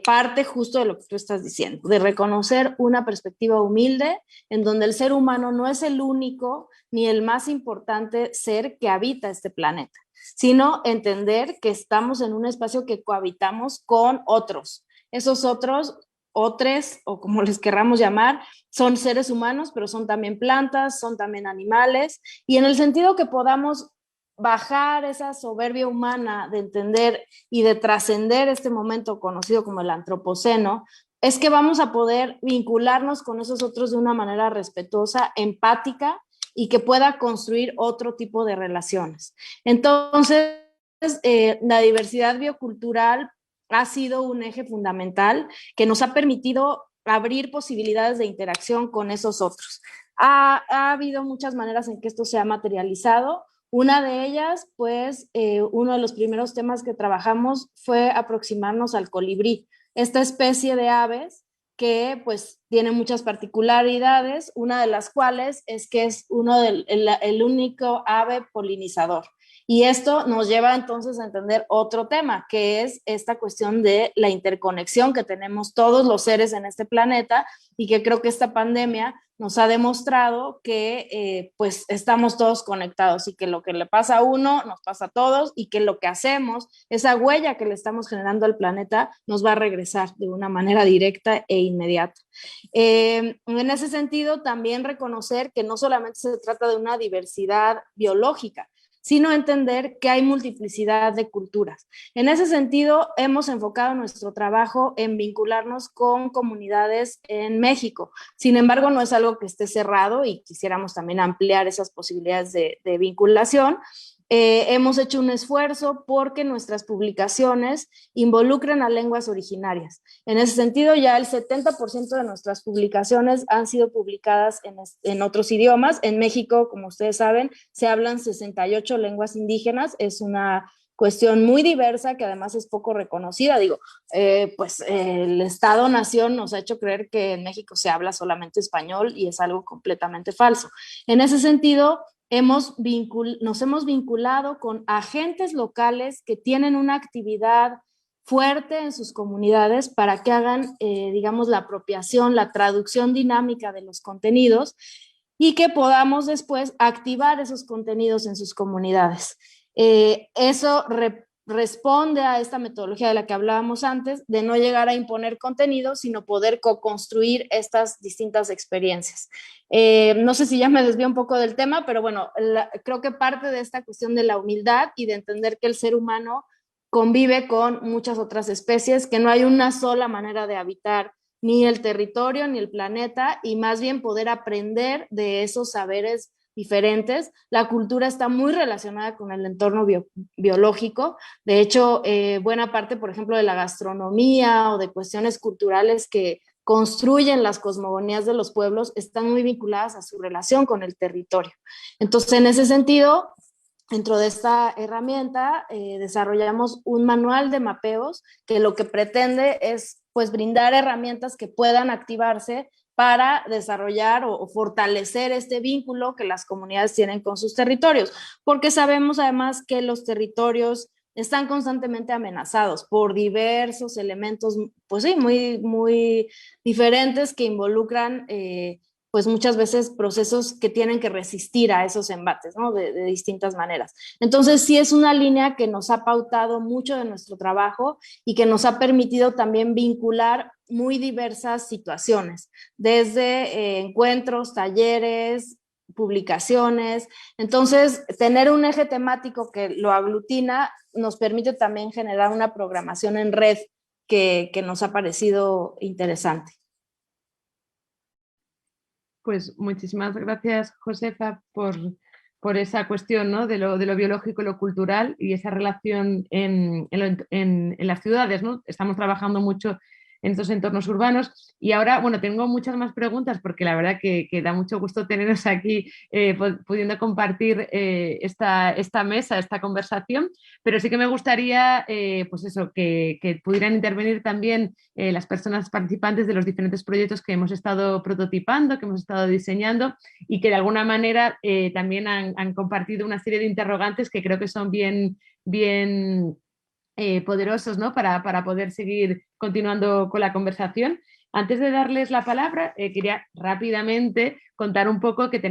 parte justo de lo que tú estás diciendo, de reconocer una perspectiva humilde en donde el ser humano no es el único ni el más importante ser que habita este planeta, sino entender que estamos en un espacio que cohabitamos con otros. Esos otros, o como les querramos llamar, son seres humanos, pero son también plantas, son también animales, y en el sentido que podamos bajar esa soberbia humana de entender y de trascender este momento conocido como el antropoceno, es que vamos a poder vincularnos con esos otros de una manera respetuosa, empática y que pueda construir otro tipo de relaciones. Entonces, la diversidad biocultural ha sido un eje fundamental que nos ha permitido abrir posibilidades de interacción con esos otros. Ha habido muchas maneras en que esto se ha materializado. Una de ellas, pues, uno de los primeros temas que trabajamos fue aproximarnos al colibrí, esta especie de aves que pues tiene muchas particularidades, una de las cuales es que es el único ave polinizador. Y esto nos lleva entonces a entender otro tema, que es esta cuestión de la interconexión que tenemos todos los seres en este planeta y que creo que esta pandemia nos ha demostrado que pues estamos todos conectados y que lo que le pasa a uno nos pasa a todos y que lo que hacemos, esa huella que le estamos generando al planeta nos va a regresar de una manera directa e inmediata. En ese sentido, también reconocer que no solamente se trata de una diversidad biológica, sino entender que hay multiplicidad de culturas. En ese sentido, hemos enfocado nuestro trabajo en vincularnos con comunidades en México. Sin embargo, no es algo que esté cerrado y quisiéramos también ampliar esas posibilidades de vinculación. Hemos hecho un esfuerzo porque nuestras publicaciones involucren a lenguas originarias. En ese sentido, ya el 70% de nuestras publicaciones han sido publicadas en otros idiomas. En México, como ustedes saben, se hablan 68 lenguas indígenas. Es una cuestión muy diversa que además es poco reconocida. Digo, pues el Estado-nación nos ha hecho creer que en México se habla solamente español y es algo completamente falso. En ese sentido, nos hemos vinculado con agentes locales que tienen una actividad fuerte en sus comunidades para que hagan, digamos, la apropiación, la traducción dinámica de los contenidos y que podamos después activar esos contenidos en sus comunidades. Eso responde a esta metodología de la que hablábamos antes, de no llegar a imponer contenido, sino poder co-construir estas distintas experiencias. No sé si ya me desvío un poco del tema, pero bueno, creo que parte de esta cuestión de la humildad y de entender que el ser humano convive con muchas otras especies, que no hay una sola manera de habitar ni el territorio ni el planeta, y más bien poder aprender de esos saberes diferentes. La cultura está muy relacionada con el entorno biológico. De hecho, buena parte, por ejemplo, de la gastronomía o de cuestiones culturales que construyen las cosmogonías de los pueblos están muy vinculadas a su relación con el territorio. Entonces, en ese sentido, dentro de esta herramienta desarrollamos un manual de mapeos que lo que pretende es pues brindar herramientas que puedan activarse para desarrollar o fortalecer este vínculo que las comunidades tienen con sus territorios, porque sabemos además que los territorios están constantemente amenazados por diversos elementos, pues sí, muy, muy diferentes que involucran pues muchas veces procesos que tienen que resistir a esos embates, ¿no? De distintas maneras. Entonces sí es una línea que nos ha pautado mucho de nuestro trabajo y que nos ha permitido también vincular muy diversas situaciones, desde encuentros, talleres, publicaciones. Entonces, tener un eje temático que lo aglutina nos permite también generar una programación en red que nos ha parecido interesante. Pues muchísimas gracias, Josefa, por esa cuestión, ¿no? de lo biológico y lo cultural y esa relación en las ciudades, ¿no? Estamos trabajando mucho en estos entornos urbanos y ahora, bueno, tengo muchas más preguntas porque la verdad que da mucho gusto teneros aquí pudiendo compartir esta mesa, esta conversación, pero sí que me gustaría, pues eso, que pudieran intervenir también las personas participantes de los diferentes proyectos que hemos estado prototipando, que hemos estado diseñando y que de alguna manera también han compartido una serie de interrogantes que creo que son bien poderosos, ¿no? para poder seguir continuando con la conversación. Antes de darles la palabra, quería rápidamente contar un poco que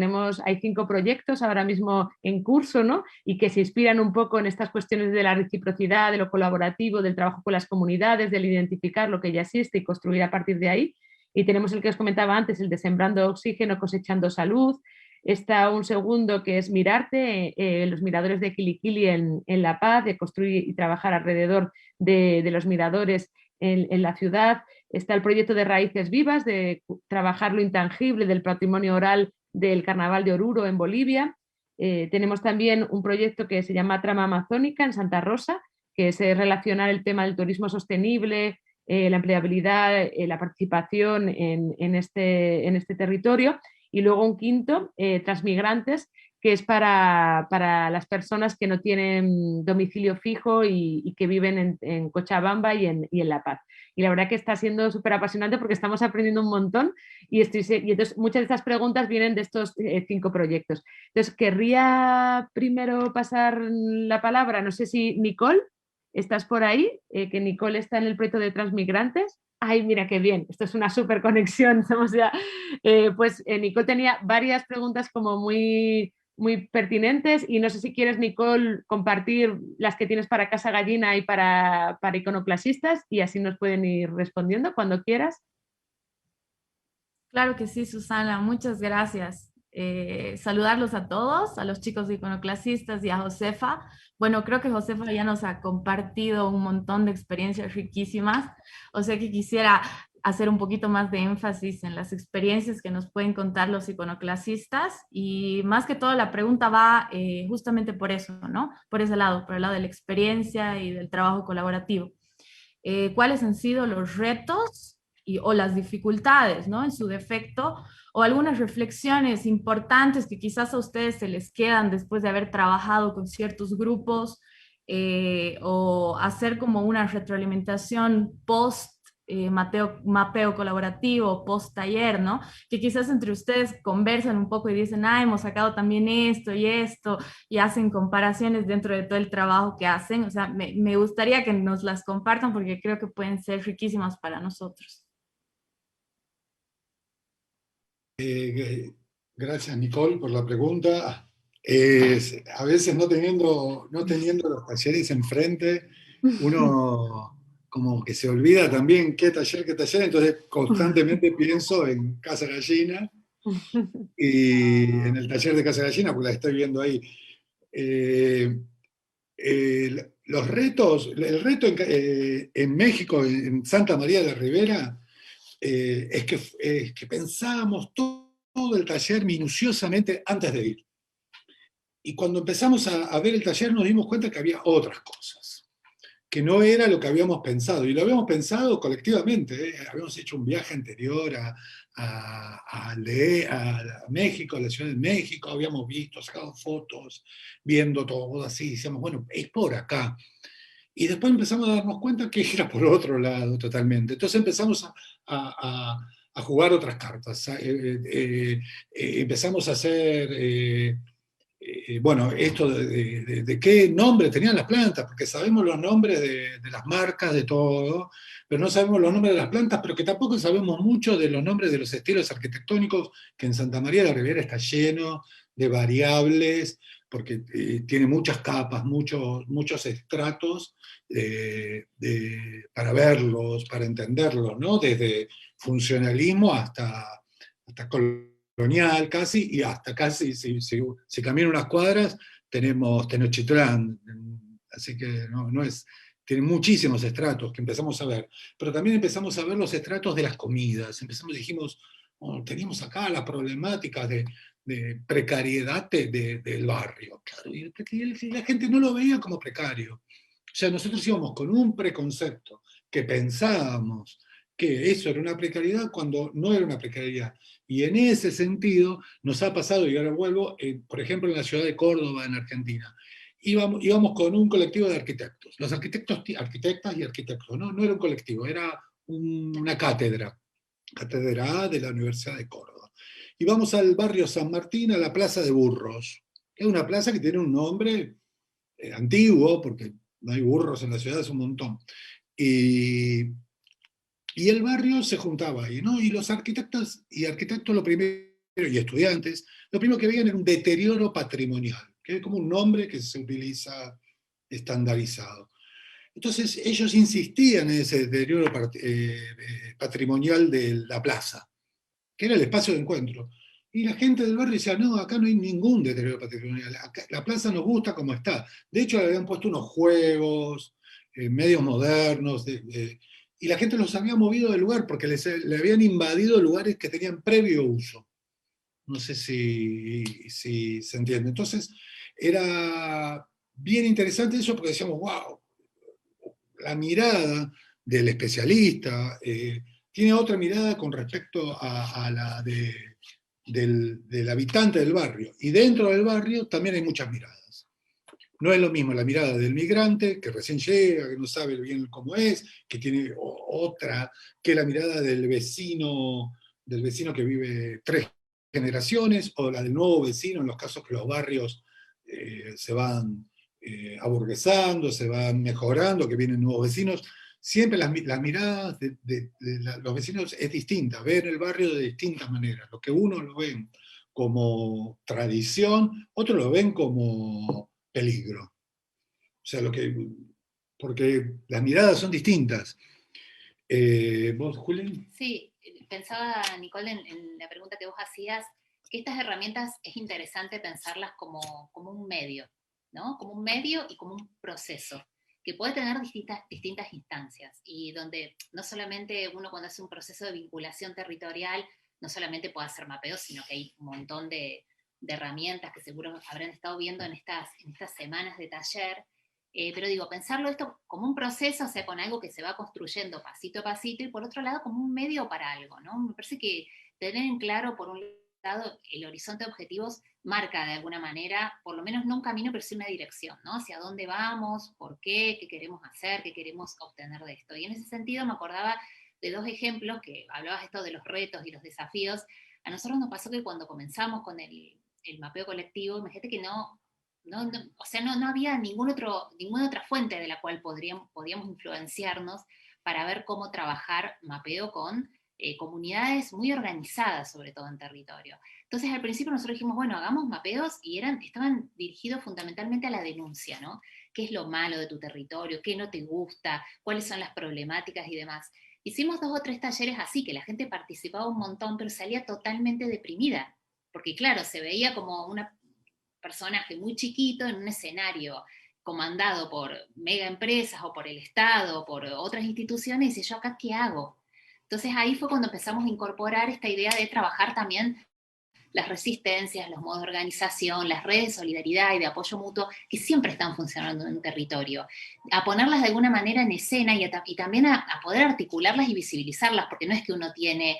hay 5 proyectos ahora mismo en curso, ¿no? Y que se inspiran un poco en estas cuestiones de la reciprocidad, de lo colaborativo, del trabajo con las comunidades, del identificar lo que ya existe y construir a partir de ahí. Y tenemos el que os comentaba antes, el de Sembrando Oxígeno, Cosechando Salud. Está un segundo que es Mirarte, los miradores de Quilicili en La Paz, de construir y trabajar alrededor de los miradores en la ciudad. Está el proyecto de Raíces Vivas, de trabajar lo intangible del patrimonio oral del Carnaval de Oruro en Bolivia. Tenemos también un proyecto que se llama Trama Amazónica en Santa Rosa, que es relacionar el tema del turismo sostenible, la empleabilidad, la participación en este territorio. Y luego un quinto, Transmigrantes, que es para las personas que no tienen domicilio fijo y que viven en Cochabamba y en La Paz. Y la verdad que está siendo súper apasionante porque estamos aprendiendo un montón y entonces muchas de estas preguntas vienen de estos 5 proyectos. Entonces, querría primero pasar la palabra, no sé si Nicole, ¿estás por ahí? Que Nicole está en el proyecto de Transmigrantes. Ay, mira qué bien, esto es una súper conexión. Somos ya, Nicole tenía varias preguntas como muy pertinentes y no sé si quieres, Nicole, compartir las que tienes para Casa Gallina y para iconoclasistas y así nos pueden ir respondiendo cuando quieras. Claro que sí, Susana, muchas gracias. Saludarlos a todos, a los chicos de iconoclasistas y a Josefa. Bueno, creo que Josefa ya nos ha compartido un montón de experiencias riquísimas, o sea que quisiera hacer un poquito más de énfasis en las experiencias que nos pueden contar los iconoclasistas y más que todo la pregunta va justamente por eso, ¿no? Por ese lado, por el lado de la experiencia y del trabajo colaborativo. ¿Cuáles han sido los retos o las dificultades, ¿no? En su defecto, o algunas reflexiones importantes que quizás a ustedes se les quedan después de haber trabajado con ciertos grupos, o hacer como una retroalimentación post mapeo colaborativo, post taller, ¿no? Que quizás entre ustedes conversan un poco y dicen, hemos sacado también esto y hacen comparaciones dentro de todo el trabajo que hacen. O sea, me gustaría que nos las compartan porque creo que pueden ser riquísimas para nosotros. Gracias, Nicole, por la pregunta. A veces no teniendo los talleres enfrente, uno como que se olvida también qué taller, entonces constantemente pienso en Casa Gallina y en el taller de Casa Gallina, porque la estoy viendo ahí. Los retos, el reto en México, en Santa María de la Ribera, es que pensábamos todo el taller minuciosamente antes de ir. Y cuando empezamos a ver el taller nos dimos cuenta que había otras cosas, que no era lo que habíamos pensado. Y lo habíamos pensado colectivamente, ¿eh? Habíamos hecho un viaje anterior a México, a la Ciudad de México, habíamos visto, sacado fotos, viendo todo así, decíamos, bueno, es por acá. Y después empezamos a darnos cuenta que era por otro lado totalmente. Entonces empezamos a jugar otras cartas. Empezamos a hacer, bueno, esto de qué nombre tenían las plantas, porque sabemos los nombres de las marcas, de todo, pero no sabemos los nombres de las plantas, pero que tampoco sabemos mucho de los nombres de los estilos arquitectónicos, que en Santa María de la Ribera está lleno de variables, porque tiene muchas capas, muchos estratos para verlos, para entenderlos, ¿no? Desde funcionalismo hasta colonial casi, y hasta casi, si camino unas cuadras, tenemos Tenochtitlán, así que no es, tiene muchísimos estratos que empezamos a ver, pero también empezamos a ver los estratos de las comidas, dijimos, oh, teníamos acá las problemáticas de precariedad del barrio, claro, y la gente no lo veía como precario. O sea, nosotros íbamos con un preconcepto que pensábamos que eso era una precariedad cuando no era una precariedad. Y en ese sentido nos ha pasado, y ahora vuelvo, por ejemplo, en la ciudad de Córdoba, en Argentina. Íbamos con un colectivo de arquitectos. Los arquitectas y arquitectos, no era un colectivo, era una cátedra de la Universidad de Córdoba. Y vamos al barrio San Martín, a la Plaza de Burros. Es una plaza que tiene un nombre antiguo, porque no hay burros en la ciudad, es un montón. Y el barrio se juntaba ahí, ¿no? Y los arquitectos lo primero, y estudiantes, lo primero que veían era un deterioro patrimonial, que es como un nombre que se utiliza estandarizado. Entonces ellos insistían en ese deterioro patrimonial de la plaza, que era el espacio de encuentro. Y la gente del barrio decía, no, acá no hay ningún deterioro patrimonial, la plaza nos gusta como está. De hecho, le habían puesto unos juegos, medios modernos, y la gente los había movido del lugar porque le habían invadido lugares que tenían previo uso. No sé si se entiende. Entonces, era bien interesante eso porque decíamos, wow, la mirada del especialista tiene otra mirada con respecto a la del habitante del barrio. Y dentro del barrio también hay muchas miradas. No es lo mismo la mirada del migrante, que recién llega, que no sabe bien cómo es, que tiene otra, que la mirada del vecino que vive 3 generaciones, o la del nuevo vecino, en los casos que los barrios se van aburguesando, se van mejorando, que vienen nuevos vecinos. Siempre las miradas de los vecinos es distinta, ven el barrio de distintas maneras. Lo que uno lo ven como tradición, otros lo ven como peligro. O sea, porque las miradas son distintas. ¿Vos, Julián? Sí, pensaba, Nicole, en la pregunta que vos hacías, que estas herramientas es interesante pensarlas como un medio, ¿no? Como un medio y como un proceso, que puede tener distintas instancias, y donde no solamente uno cuando hace un proceso de vinculación territorial, no solamente puede hacer mapeos, sino que hay un montón de herramientas que seguro habrán estado viendo en estas semanas de taller. Pero digo, pensarlo esto como un proceso, o sea, con algo que se va construyendo pasito a pasito, y por otro lado como un medio para algo, ¿no? Me parece que tener en claro, por un lado, el horizonte de objetivos marca de alguna manera, por lo menos no un camino, pero sí una dirección, ¿no? Hacia dónde vamos, por qué queremos hacer, qué queremos obtener de esto. Y en ese sentido me acordaba de 2 ejemplos, que hablabas esto de los retos y los desafíos. A nosotros nos pasó que cuando comenzamos con el mapeo colectivo, imagínate que o sea, no había ninguna otra fuente de la cual podíamos influenciarnos para ver cómo trabajar mapeo con comunidades muy organizadas, sobre todo en territorio. Entonces al principio nosotros dijimos, bueno, hagamos mapeos, y estaban dirigidos fundamentalmente a la denuncia, ¿no? ¿Qué es lo malo de tu territorio? ¿Qué no te gusta? ¿Cuáles son las problemáticas y demás? Hicimos 2 o 3 talleres así, que la gente participaba un montón, pero salía totalmente deprimida, porque claro, se veía como un personaje muy chiquito en un escenario comandado por mega empresas o por el Estado o por otras instituciones, y dice, ¿yo acá qué hago? Entonces ahí fue cuando empezamos a incorporar esta idea de trabajar también las resistencias, los modos de organización, las redes de solidaridad y de apoyo mutuo que siempre están funcionando en un territorio, a ponerlas de alguna manera en escena y también a poder articularlas y visibilizarlas, porque no es que uno tiene,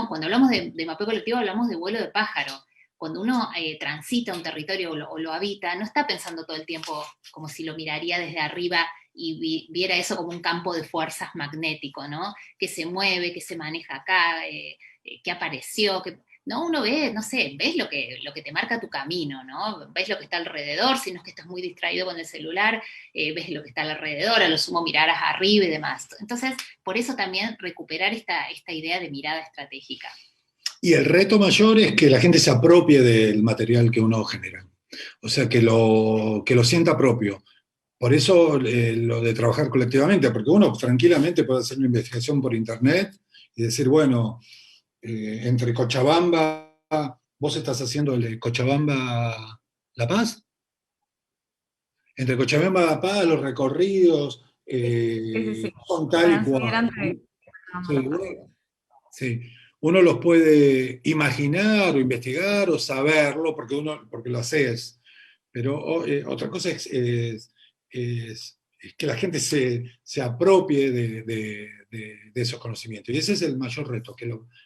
cuando hablamos de mapeo colectivo hablamos de vuelo de pájaro. Cuando uno transita un territorio o lo habita, no está pensando todo el tiempo como si lo miraría desde arriba y viera eso como un campo de fuerzas magnético, ¿no? Que se mueve, que se maneja acá, que apareció, no, uno ve, no sé, ves lo que te marca tu camino, ¿no? Ves lo que está alrededor, si no es que estás muy distraído con el celular, ves lo que está alrededor, a lo sumo mirarás arriba y demás. Entonces, por eso también recuperar esta idea de mirada estratégica. Y el reto mayor es que la gente se apropie del material que uno genera. O sea, que lo sienta propio. Por eso lo de trabajar colectivamente, porque uno tranquilamente puede hacer una investigación por internet y decir, bueno, entre Cochabamba, vos estás haciendo el de Cochabamba La Paz, entre Cochabamba La Paz, los recorridos Sí. son tal y cual. Sí, uno los puede imaginar o investigar o saberlo porque lo haces, pero otra cosa es que la gente se apropie de esos conocimientos. Y ese es el mayor reto,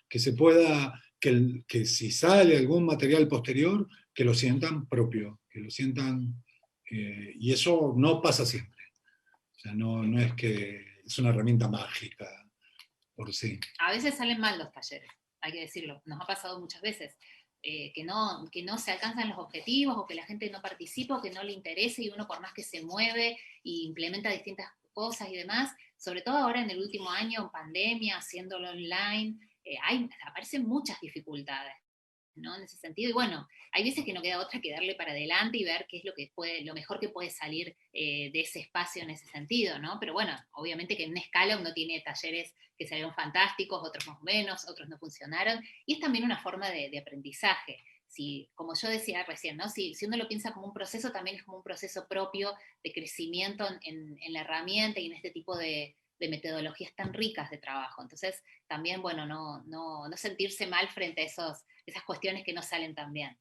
que se pueda, que si sale algún material posterior, que lo sientan propio, que lo sientan, y eso no pasa siempre. O sea, no es que es una herramienta mágica por sí. A veces salen mal los talleres, hay que decirlo, nos ha pasado muchas veces. Que no se alcanzan los objetivos o que la gente no participa o que no le interesa y uno por más que se mueve e implementa distintas cosas y demás, sobre todo ahora en el último año en pandemia, haciéndolo online, aparecen muchas dificultades, ¿no? En ese sentido, y bueno, hay veces que no queda otra que darle para adelante y ver qué es lo mejor que puede salir de ese espacio en ese sentido, ¿no? Pero bueno, obviamente que en una escala uno tiene talleres que salieron fantásticos, otros más o menos, otros no funcionaron, y es también una forma de aprendizaje. Como yo decía recién, ¿no? Si uno lo piensa como un proceso, también es como un proceso propio de crecimiento en la herramienta y en este tipo de metodologías tan ricas de trabajo. Entonces, también, bueno, no sentirse mal frente a esas cuestiones que no salen tan bien.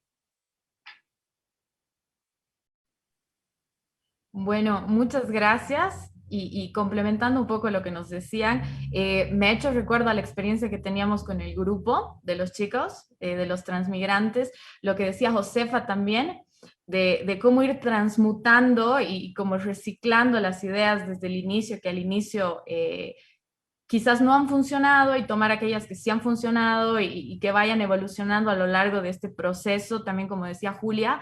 Bueno, muchas gracias. Y complementando un poco lo que nos decían, me ha hecho recuerdo a la experiencia que teníamos con el grupo de los chicos, de los transmigrantes, lo que decía Josefa también, de cómo ir transmutando y como reciclando las ideas desde el inicio, que al inicio quizás no han funcionado, y tomar aquellas que sí han funcionado y que vayan evolucionando a lo largo de este proceso, también como decía Julia.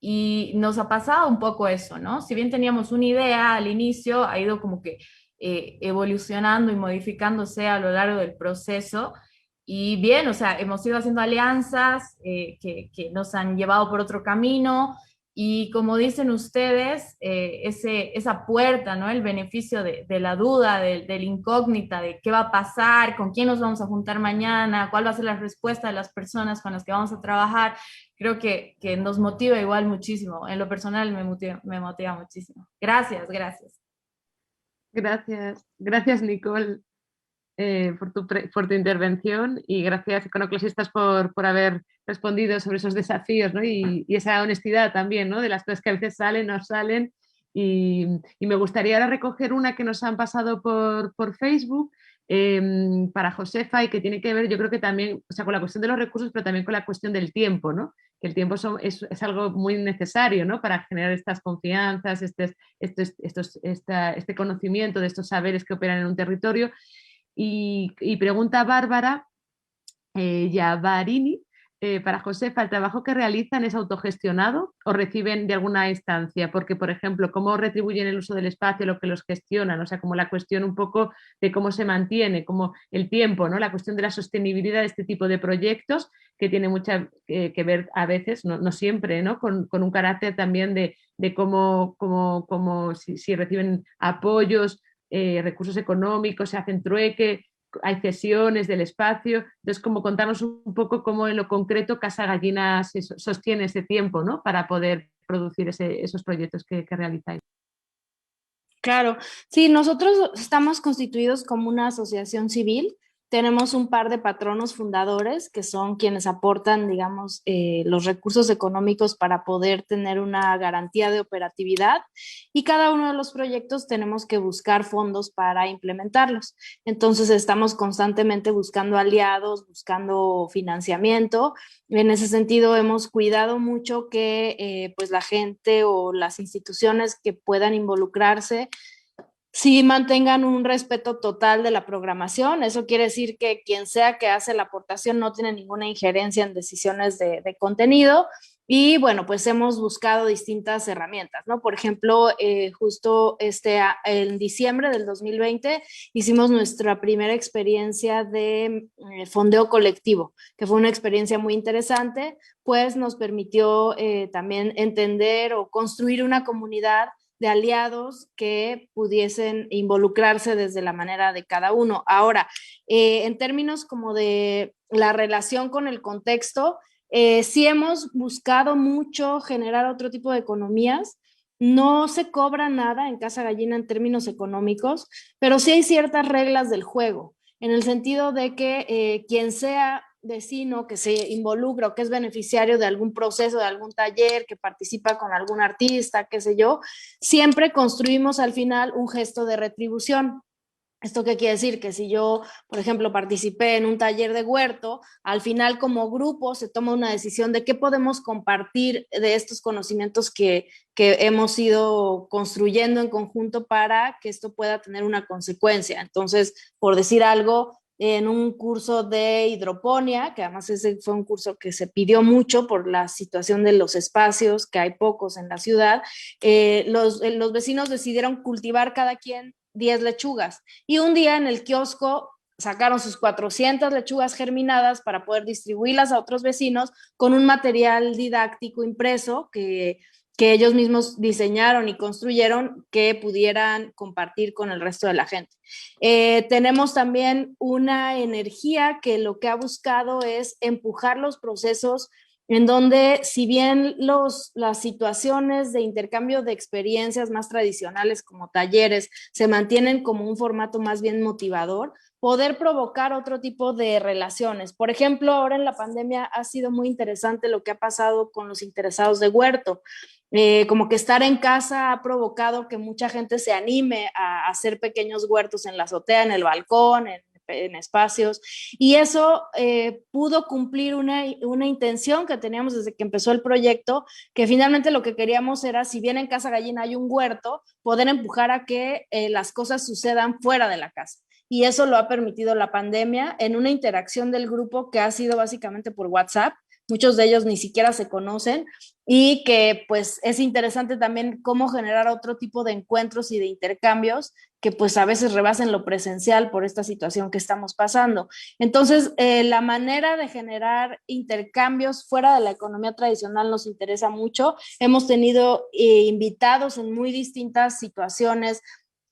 Y nos ha pasado un poco eso, ¿no? Si bien teníamos una idea al inicio, ha ido como que evolucionando y modificándose a lo largo del proceso. Y bien, o sea, hemos ido haciendo alianzas que nos han llevado por otro camino. Y como dicen ustedes, esa puerta, ¿no? El beneficio de la duda, de la incógnita, de qué va a pasar, con quién nos vamos a juntar mañana, cuál va a ser la respuesta de las personas con las que vamos a trabajar, creo que nos motiva igual muchísimo. En lo personal me motiva muchísimo. Gracias. Gracias Nicole por tu intervención, y gracias Iconoclasistas por haber respondido sobre esos desafíos, ¿no? y esa honestidad también, ¿no? De las cosas que a veces salen, no salen, y me gustaría ahora recoger una que nos han pasado por Facebook para Josefa, y que tiene que ver, yo creo que también, o sea, con la cuestión de los recursos, pero también con la cuestión del tiempo, ¿no? Que el tiempo es algo muy necesario, ¿no? Para generar estas confianzas, este conocimiento de estos saberes que operan en un territorio. Y pregunta Bárbara Yavarini, para Josefa, ¿el trabajo que realizan es autogestionado o reciben de alguna instancia? Porque, por ejemplo, ¿cómo retribuyen el uso del espacio, lo que los gestionan? O sea, como la cuestión un poco de cómo se mantiene, como el tiempo, ¿no? La cuestión de la sostenibilidad de este tipo de proyectos, que tiene mucha que ver a veces, no siempre, ¿no? Con un carácter también de cómo si reciben apoyos, recursos económicos, se hacen trueque, hay cesiones del espacio. Entonces, como contarnos un poco cómo en lo concreto Casa Gallinas sostiene ese tiempo, ¿no? Para poder producir esos proyectos que realizáis. Claro, sí, nosotros estamos constituidos como una asociación civil, tenemos un par de patronos fundadores que son quienes aportan, digamos, los recursos económicos para poder tener una garantía de operatividad, y cada uno de los proyectos tenemos que buscar fondos para implementarlos. Entonces estamos constantemente buscando aliados, buscando financiamiento. En ese sentido hemos cuidado mucho que pues la gente o las instituciones que puedan involucrarse sí mantengan un respeto total de la programación. Eso quiere decir que quien sea que hace la aportación no tiene ninguna injerencia en decisiones de contenido. Y bueno, pues hemos buscado distintas herramientas, ¿no? Por ejemplo, justo en diciembre del 2020 hicimos nuestra primera experiencia de fondeo colectivo, que fue una experiencia muy interesante, pues nos permitió también entender o construir una comunidad de aliados que pudiesen involucrarse desde la manera de cada uno. Ahora, en términos como de la relación con el contexto, sí hemos buscado mucho generar otro tipo de economías. No se cobra nada en Casa Gallina en términos económicos, pero sí hay ciertas reglas del juego, en el sentido de que quien sea vecino que se involucra o que es beneficiario de algún proceso, de algún taller, que participa con algún artista, qué sé yo, siempre construimos al final un gesto de retribución. ¿Esto qué quiere decir? Que si yo, por ejemplo, participé en un taller de huerto, al final como grupo se toma una decisión de qué podemos compartir de estos conocimientos que hemos ido construyendo en conjunto para que esto pueda tener una consecuencia. Entonces, por decir algo, en un curso de hidroponía, que además ese fue un curso que se pidió mucho por la situación de los espacios, que hay pocos en la ciudad, los vecinos decidieron cultivar cada quien 10 lechugas, y un día en el kiosco sacaron sus 400 lechugas germinadas para poder distribuirlas a otros vecinos con un material didáctico impreso que ellos mismos diseñaron y construyeron, que pudieran compartir con el resto de la gente. Tenemos también una energía que lo que ha buscado es empujar los procesos en donde, si bien las situaciones de intercambio de experiencias más tradicionales como talleres se mantienen como un formato más bien motivador, poder provocar otro tipo de relaciones. Por ejemplo, ahora en la pandemia ha sido muy interesante lo que ha pasado con los interesados de huerto. Como que estar en casa ha provocado que mucha gente se anime a hacer pequeños huertos en la azotea, en el balcón, en espacios, y eso pudo cumplir una intención que teníamos desde que empezó el proyecto, que finalmente lo que queríamos era, si bien en Casa Gallina hay un huerto, poder empujar a que las cosas sucedan fuera de la casa. Y eso lo ha permitido la pandemia en una interacción del grupo que ha sido básicamente por WhatsApp. Muchos de ellos ni siquiera se conocen, y que pues es interesante también cómo generar otro tipo de encuentros y de intercambios que pues a veces rebasen lo presencial por esta situación que estamos pasando. Entonces, la manera de generar intercambios fuera de la economía tradicional nos interesa mucho. Hemos tenido invitados en muy distintas situaciones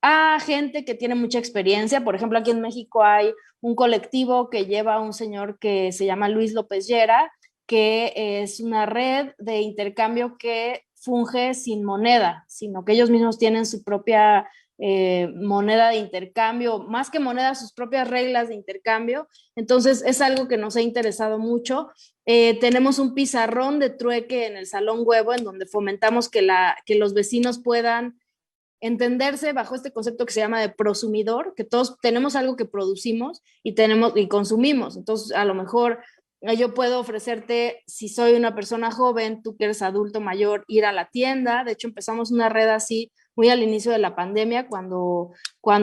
a gente que tiene mucha experiencia. Por ejemplo, aquí en México hay un colectivo que lleva a un señor que se llama Luis López Llera, que es una red de intercambio que funge sin moneda, sino que ellos mismos tienen su propia moneda de intercambio, más que moneda, sus propias reglas de intercambio. Entonces es algo que nos ha interesado mucho. Tenemos un pizarrón de trueque en el Salón Huevo, en donde fomentamos que los vecinos puedan entenderse bajo este concepto que se llama de prosumidor, que todos tenemos algo que producimos y consumimos. Entonces, a lo mejor yo puedo ofrecerte, si soy una persona joven, tú que eres adulto mayor, ir a la tienda. De hecho, empezamos una red así muy al inicio de la pandemia, cuando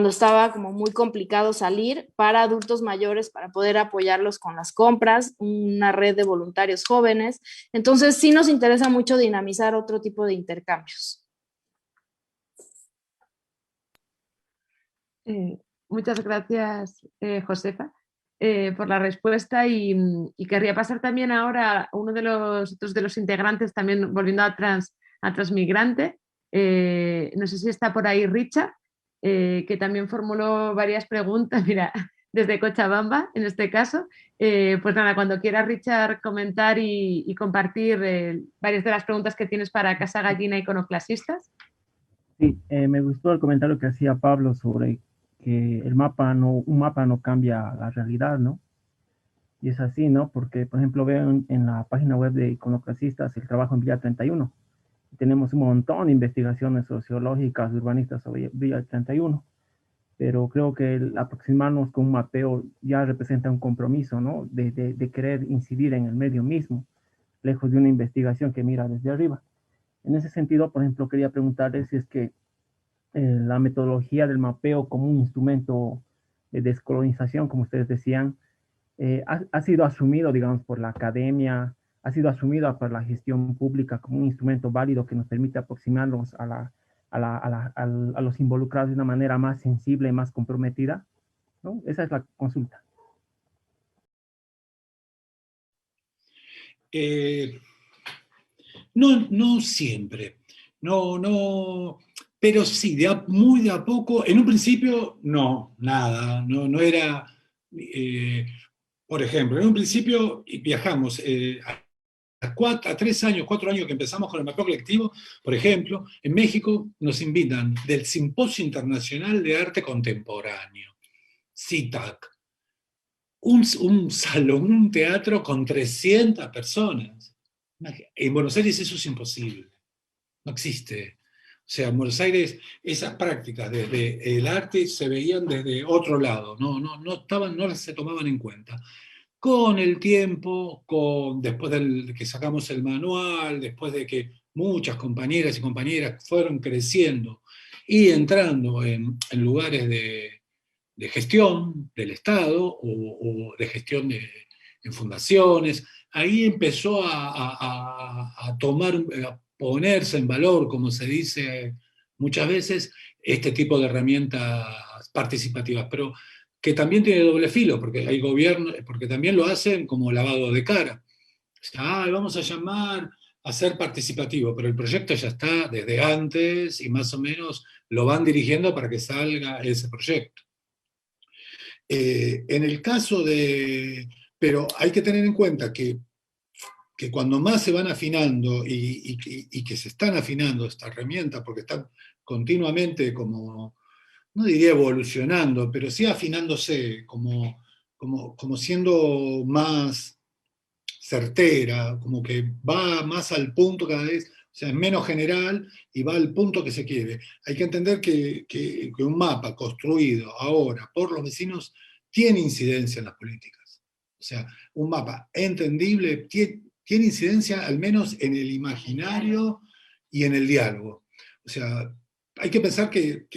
estaba como muy complicado salir, para adultos mayores, para poder apoyarlos con las compras, una red de voluntarios jóvenes. Entonces, sí nos interesa mucho dinamizar otro tipo de intercambios. Muchas gracias, Josefa, por la respuesta, y querría pasar también ahora a uno de los otros de los integrantes, también volviendo a Transmigrante. No sé si está por ahí Richa, que también formuló varias preguntas, mira, desde Cochabamba en este caso. Pues nada, cuando quieras, Richard, comentar y compartir varias de las preguntas que tienes para Casa Gallina Iconoclasistas. Sí, me gustó el comentario que hacía Pablo sobre que un mapa no cambia la realidad, ¿no? Y es así, ¿no? Porque, por ejemplo, veo en la página web de Iconoclasistas el trabajo en Villa 31. Tenemos un montón de investigaciones sociológicas, urbanistas sobre Villa 31, pero creo que el aproximarnos con un mapeo ya representa un compromiso, ¿no? De querer incidir en el medio mismo, lejos de una investigación que mira desde arriba. En ese sentido, por ejemplo, quería preguntarles si es que la metodología del mapeo como un instrumento de descolonización, como ustedes decían, ha sido asumido, digamos, por la academia, ha sido asumido por la gestión pública como un instrumento válido que nos permite aproximarnos a los involucrados de una manera más sensible y más comprometida, ¿no? Esa es la consulta. No siempre, no, pero sí, muy de a poco. En un principio, no, nada, no era, por ejemplo, en un principio viajamos a 3 años, 4 años que empezamos con el mapeo colectivo, por ejemplo, en México nos invitan del Simposio Internacional de Arte Contemporáneo, CITAC, un salón, un teatro con 300 personas. En Buenos Aires eso es imposible, no existe. O sea, en Buenos Aires esas prácticas desde el arte se veían desde otro lado, no se tomaban en cuenta. Con el tiempo, después de que sacamos el manual, después de que muchas compañeras y compañeras fueron creciendo y entrando en lugares de gestión del Estado o de gestión en fundaciones, ahí empezó a ponerse en valor, como se dice muchas veces, este tipo de herramientas participativas, pero que también tiene doble filo, porque hay gobiernos, porque también lo hacen como lavado de cara. Vamos a llamar a ser participativo, pero el proyecto ya está desde antes y más o menos lo van dirigiendo para que salga ese proyecto. En el caso pero hay que tener en cuenta que cuando más se van afinando y que se están afinando esta herramienta, porque están continuamente como, no diría evolucionando, pero sí afinándose, como siendo más certera, como que va más al punto cada vez, o sea, es menos general y va al punto que se quiere. Hay que entender que un mapa construido ahora por los vecinos tiene incidencia en las políticas. O sea, un mapa entendible tiene incidencia al menos en el imaginario y en el diálogo. O sea, hay que pensar que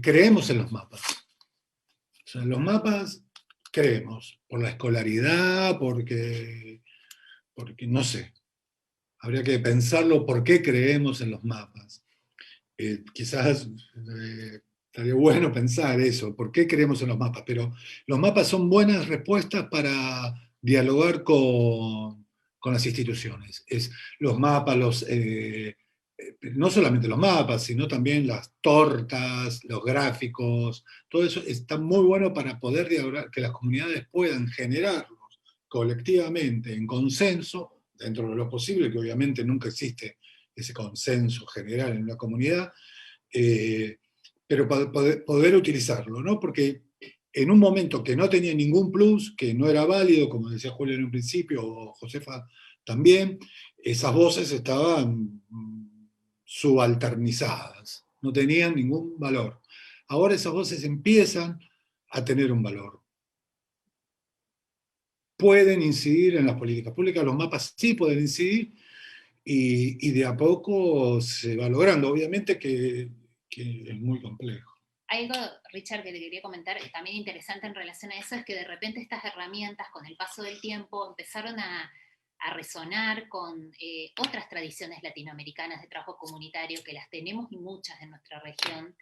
creemos en los mapas. O sea, en los mapas creemos, por la escolaridad, porque no sé, habría que pensarlo por qué creemos en los mapas. Quizás estaría bueno pensar eso, por qué creemos en los mapas, pero los mapas son buenas respuestas para dialogar con las instituciones. Los mapas, no solamente los mapas, sino también las tortas, los gráficos, todo eso está muy bueno para poder dialogar, que las comunidades puedan generarlos colectivamente, en consenso, dentro de lo posible, que obviamente nunca existe ese consenso general en una comunidad, pero para poder utilizarlo, ¿no? Porque en un momento que no tenía ningún plus, que no era válido, como decía Julio en un principio, o Josefa también, esas voces estaban subalternizadas, no tenían ningún valor. Ahora esas voces empiezan a tener un valor. Pueden incidir en las políticas públicas, los mapas sí pueden incidir, y de a poco se va logrando. Obviamente que es muy complejo. Algo, Richard, que te quería comentar, también interesante en relación a eso, es que de repente estas herramientas, con el paso del tiempo, empezaron a resonar con otras tradiciones latinoamericanas de trabajo comunitario, que las tenemos y muchas en nuestra región.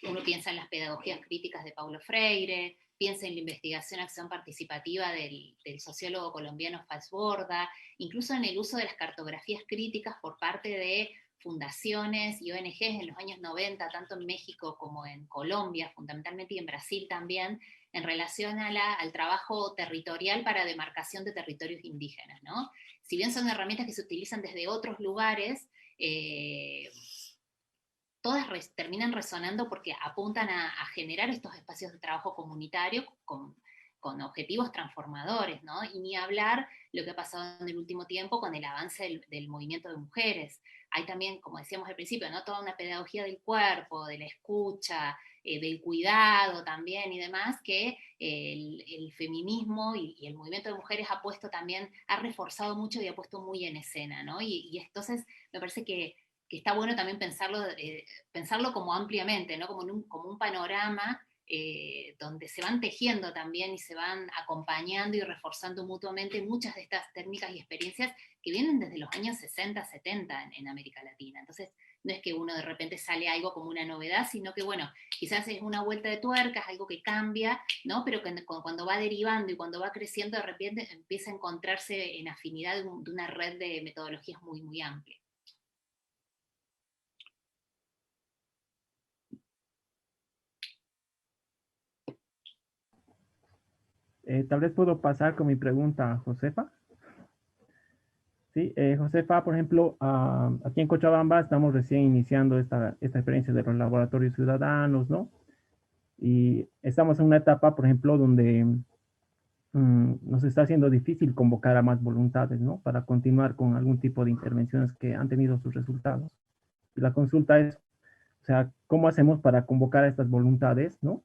Uno piensa en las pedagogías críticas de Paulo Freire, piensa en la investigación acción participativa del sociólogo colombiano Falsborda, incluso en el uso de las cartografías críticas por parte de fundaciones y ONGs en los años 90, tanto en México como en Colombia, fundamentalmente, y en Brasil también, en relación al trabajo territorial para demarcación de territorios indígenas, ¿no? Si bien son herramientas que se utilizan desde otros lugares, todas terminan resonando porque apuntan a generar estos espacios de trabajo comunitario con objetivos transformadores, ¿no? Y ni hablar lo que ha pasado en el último tiempo con el avance del movimiento de mujeres. Hay también, como decíamos al principio, ¿no? Toda una pedagogía del cuerpo, de la escucha, del cuidado también y demás, que el feminismo y el movimiento de mujeres ha puesto también, ha reforzado mucho y ha puesto muy en escena, ¿no? Y entonces me parece que está bueno también pensarlo como ampliamente, ¿no? Como un panorama donde se van tejiendo también y se van acompañando y reforzando mutuamente muchas de estas técnicas y experiencias que vienen desde los años 60, 70 en América Latina. Entonces, no es que uno de repente sale algo como una novedad, sino que, bueno, quizás es una vuelta de tuerca, es algo que cambia, ¿no? Pero que cuando va derivando y cuando va creciendo, de repente empieza a encontrarse en afinidad de una red de metodologías muy, muy amplia. Tal vez puedo pasar con mi pregunta a Josefa. Sí, Josefa, por ejemplo, aquí en Cochabamba estamos recién iniciando esta experiencia de los laboratorios ciudadanos, ¿no? Y estamos en una etapa, por ejemplo, donde nos está haciendo difícil convocar a más voluntades, ¿no? Para continuar con algún tipo de intervenciones que han tenido sus resultados. Y la consulta es, o sea, ¿cómo hacemos para convocar a estas voluntades, ¿no?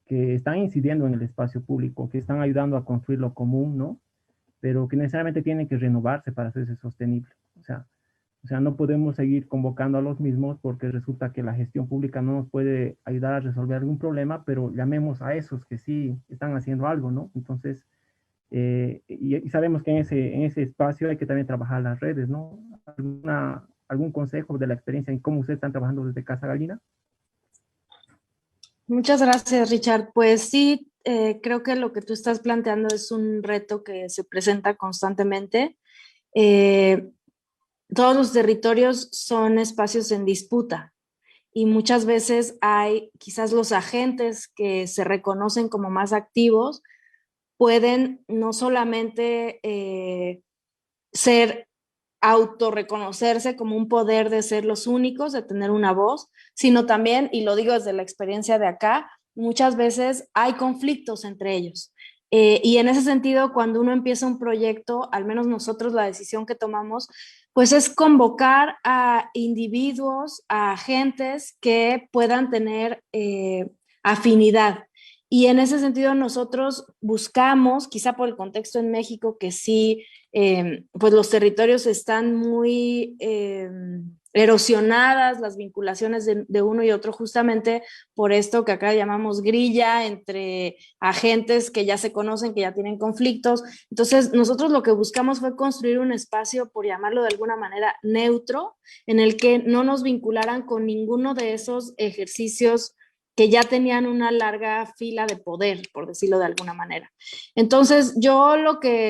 Que están incidiendo en el espacio público, que están ayudando a construir lo común, ¿no? Pero que necesariamente tienen que renovarse para hacerse sostenible. O sea, no podemos seguir convocando a los mismos porque resulta que la gestión pública no nos puede ayudar a resolver algún problema, pero llamemos a esos que sí están haciendo algo, ¿no? Entonces, y sabemos que en ese espacio hay que también trabajar las redes, ¿no? ¿Algún consejo de la experiencia en cómo ustedes están trabajando desde Casa Gallina? Muchas gracias, Richard. Pues sí, creo que lo que tú estás planteando es un reto que se presenta constantemente. Todos los territorios son espacios en disputa y muchas veces hay quizás los agentes que se reconocen como más activos pueden no solamente autorreconocerse como un poder de ser los únicos, de tener una voz, sino también, y lo digo desde la experiencia de acá, muchas veces hay conflictos entre ellos. Y en ese sentido, cuando uno empieza un proyecto, al menos nosotros la decisión que tomamos, pues es convocar a individuos, a agentes que puedan tener afinidad. Y en ese sentido nosotros buscamos, quizá por el contexto en México, que sí, pues los territorios están muy erosionadas, las vinculaciones de uno y otro, justamente por esto que acá llamamos grilla entre agentes que ya se conocen, que ya tienen conflictos. Entonces nosotros lo que buscamos fue construir un espacio, por llamarlo de alguna manera, neutro, en el que no nos vincularan con ninguno de esos ejercicios que ya tenían una larga fila de poder, por decirlo de alguna manera. Entonces, lo que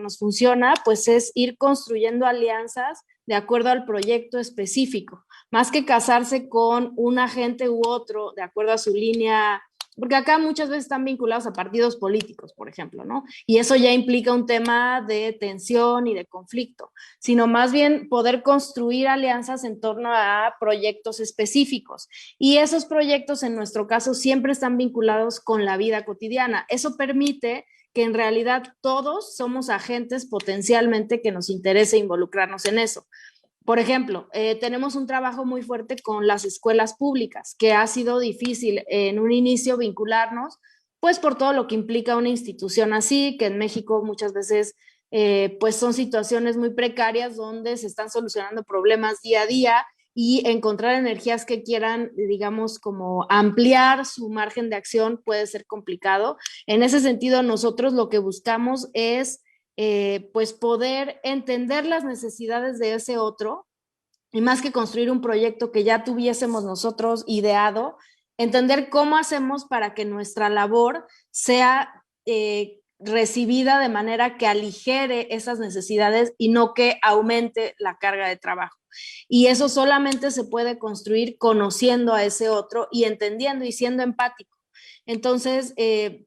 nos funciona, pues es ir construyendo alianzas de acuerdo al proyecto específico, más que casarse con un agente u otro de acuerdo a su línea, porque acá muchas veces están vinculados a partidos políticos, por ejemplo, ¿no? Y eso ya implica un tema de tensión y de conflicto, sino más bien poder construir alianzas en torno a proyectos específicos. Y esos proyectos, en nuestro caso, siempre están vinculados con la vida cotidiana. Eso permite que en realidad todos somos agentes potencialmente que nos interese involucrarnos en eso. Por ejemplo, tenemos un trabajo muy fuerte con las escuelas públicas, que ha sido difícil en un inicio vincularnos, pues por todo lo que implica una institución así, que en México muchas veces pues son situaciones muy precarias donde se están solucionando problemas día a día y encontrar energías que quieran, digamos, como ampliar su margen de acción puede ser complicado. En ese sentido, nosotros lo que buscamos es pues poder entender las necesidades de ese otro y más que construir un proyecto que ya tuviésemos nosotros ideado, entender cómo hacemos para que nuestra labor sea recibida de manera que aligere esas necesidades y no que aumente la carga de trabajo. Y eso solamente se puede construir conociendo a ese otro y entendiendo y siendo empático. Entonces,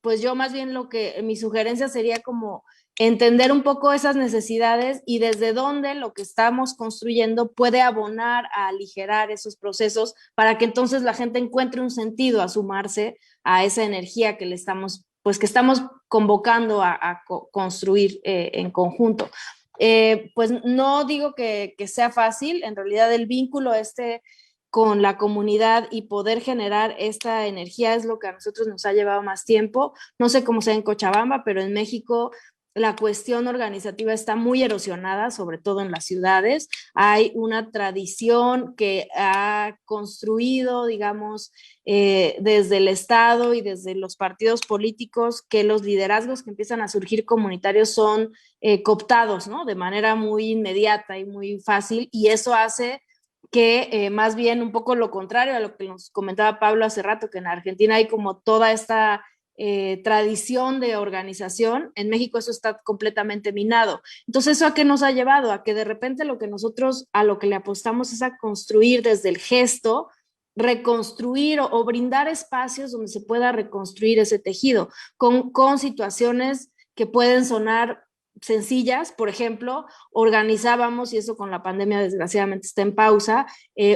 pues yo más bien mi sugerencia sería como entender un poco esas necesidades y desde dónde lo que estamos construyendo puede abonar a aligerar esos procesos para que entonces la gente encuentre un sentido a sumarse a esa energía que le estamos, pues que estamos convocando a construir en conjunto. Pues no digo que sea fácil, en realidad el vínculo con la comunidad y poder generar esta energía es lo que a nosotros nos ha llevado más tiempo. No sé cómo sea en Cochabamba, pero en México la cuestión organizativa está muy erosionada, sobre todo en las ciudades. Hay una tradición que ha construido, digamos, desde el Estado y desde los partidos políticos, que los liderazgos que empiezan a surgir comunitarios son cooptados, ¿no? De manera muy inmediata y muy fácil, y eso hace que más bien un poco lo contrario a lo que nos comentaba Pablo hace rato, que en Argentina hay como toda esta tradición de organización. En México eso está completamente minado. Entonces, ¿eso a qué nos ha llevado? A que de repente a lo que le apostamos es a construir desde el gesto, reconstruir o brindar espacios donde se pueda reconstruir ese tejido con situaciones que pueden sonar sencillas. Por ejemplo, organizábamos, y eso con la pandemia desgraciadamente está en pausa,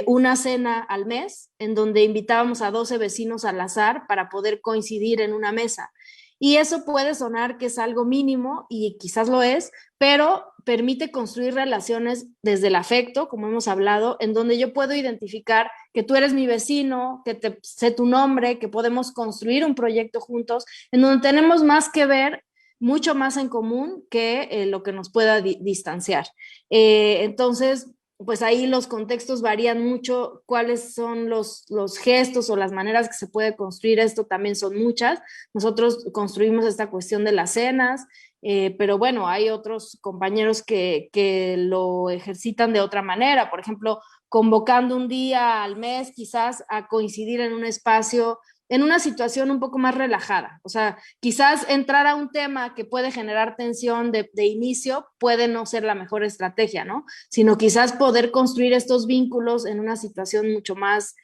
una cena al mes en donde invitábamos a 12 vecinos al azar para poder coincidir en una mesa. Y eso puede sonar que es algo mínimo, y quizás lo es, pero permite construir relaciones desde el afecto, como hemos hablado, en donde yo puedo identificar que tú eres mi vecino, que sé tu nombre, que podemos construir un proyecto juntos, en donde tenemos más que ver, mucho más en común que lo que nos pueda distanciar. Entonces, pues ahí los contextos varían mucho, cuáles son los gestos o las maneras que se puede construir esto también son muchas. Nosotros construimos esta cuestión de las cenas, pero bueno, hay otros compañeros que lo ejercitan de otra manera, por ejemplo, convocando un día al mes quizás a coincidir en un espacio, en una situación un poco más relajada. O sea, quizás entrar a un tema que puede generar tensión de inicio puede no ser la mejor estrategia, ¿no? Sino quizás poder construir estos vínculos en una situación mucho más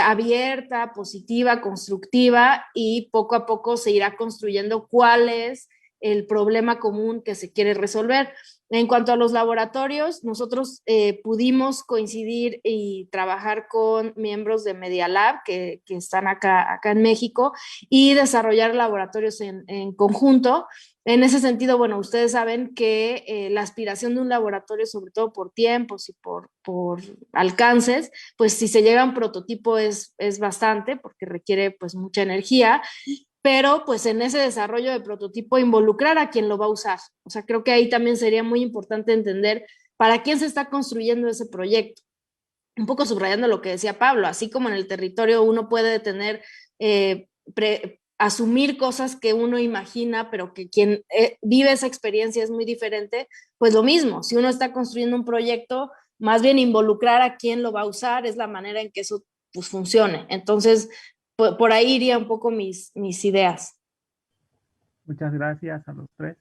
abierta, positiva, constructiva, y poco a poco se irá construyendo cuál es el problema común que se quiere resolver. En cuanto a los laboratorios, nosotros pudimos coincidir y trabajar con miembros de Media Lab que están acá en México, y desarrollar laboratorios en conjunto. En ese sentido, bueno, ustedes saben que la aspiración de un laboratorio, sobre todo por tiempos y por alcances, pues si se llega a un prototipo es bastante, porque requiere pues mucha energía, pero pues en ese desarrollo de prototipo involucrar a quien lo va a usar. O sea, creo que ahí también sería muy importante entender para quién se está construyendo ese proyecto. Un poco subrayando lo que decía Pablo, así como en el territorio uno puede tener, asumir cosas que uno imagina, pero que quien vive esa experiencia es muy diferente, pues lo mismo, si uno está construyendo un proyecto, más bien involucrar a quien lo va a usar es la manera en que eso pues funcione. Entonces, por ahí iría un poco mis ideas. Muchas gracias a los tres.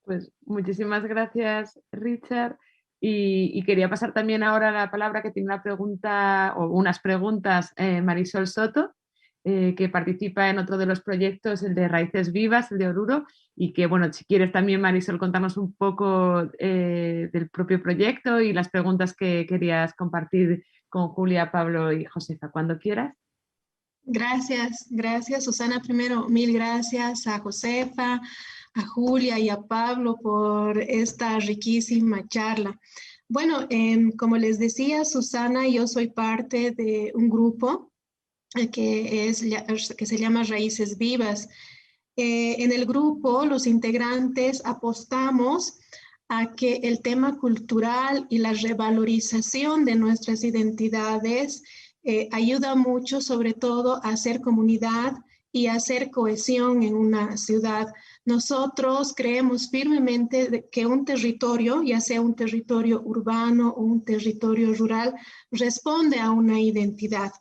Pues muchísimas gracias, Richard. Y quería pasar también ahora la palabra, que tiene una pregunta o unas preguntas, Marisol Soto, que participa en otro de los proyectos, el de Raíces Vivas, el de Oruro, y que, bueno, si quieres también, Marisol, contarnos un poco del propio proyecto y las preguntas que querías compartir con Julia, Pablo y Josefa, cuando quieras. Gracias, Susana. Primero, mil gracias a Josefa, a Julia y a Pablo por esta riquísima charla. Bueno, como les decía Susana, yo soy parte de un grupo que se llama Raíces Vivas. En el grupo, los integrantes apostamos a que el tema cultural y la revalorización de nuestras identidades ayuda mucho, sobre todo, a hacer comunidad y a hacer cohesión en una ciudad. Nosotros creemos firmemente que un territorio, ya sea un territorio urbano o un territorio rural, responde a una identidad,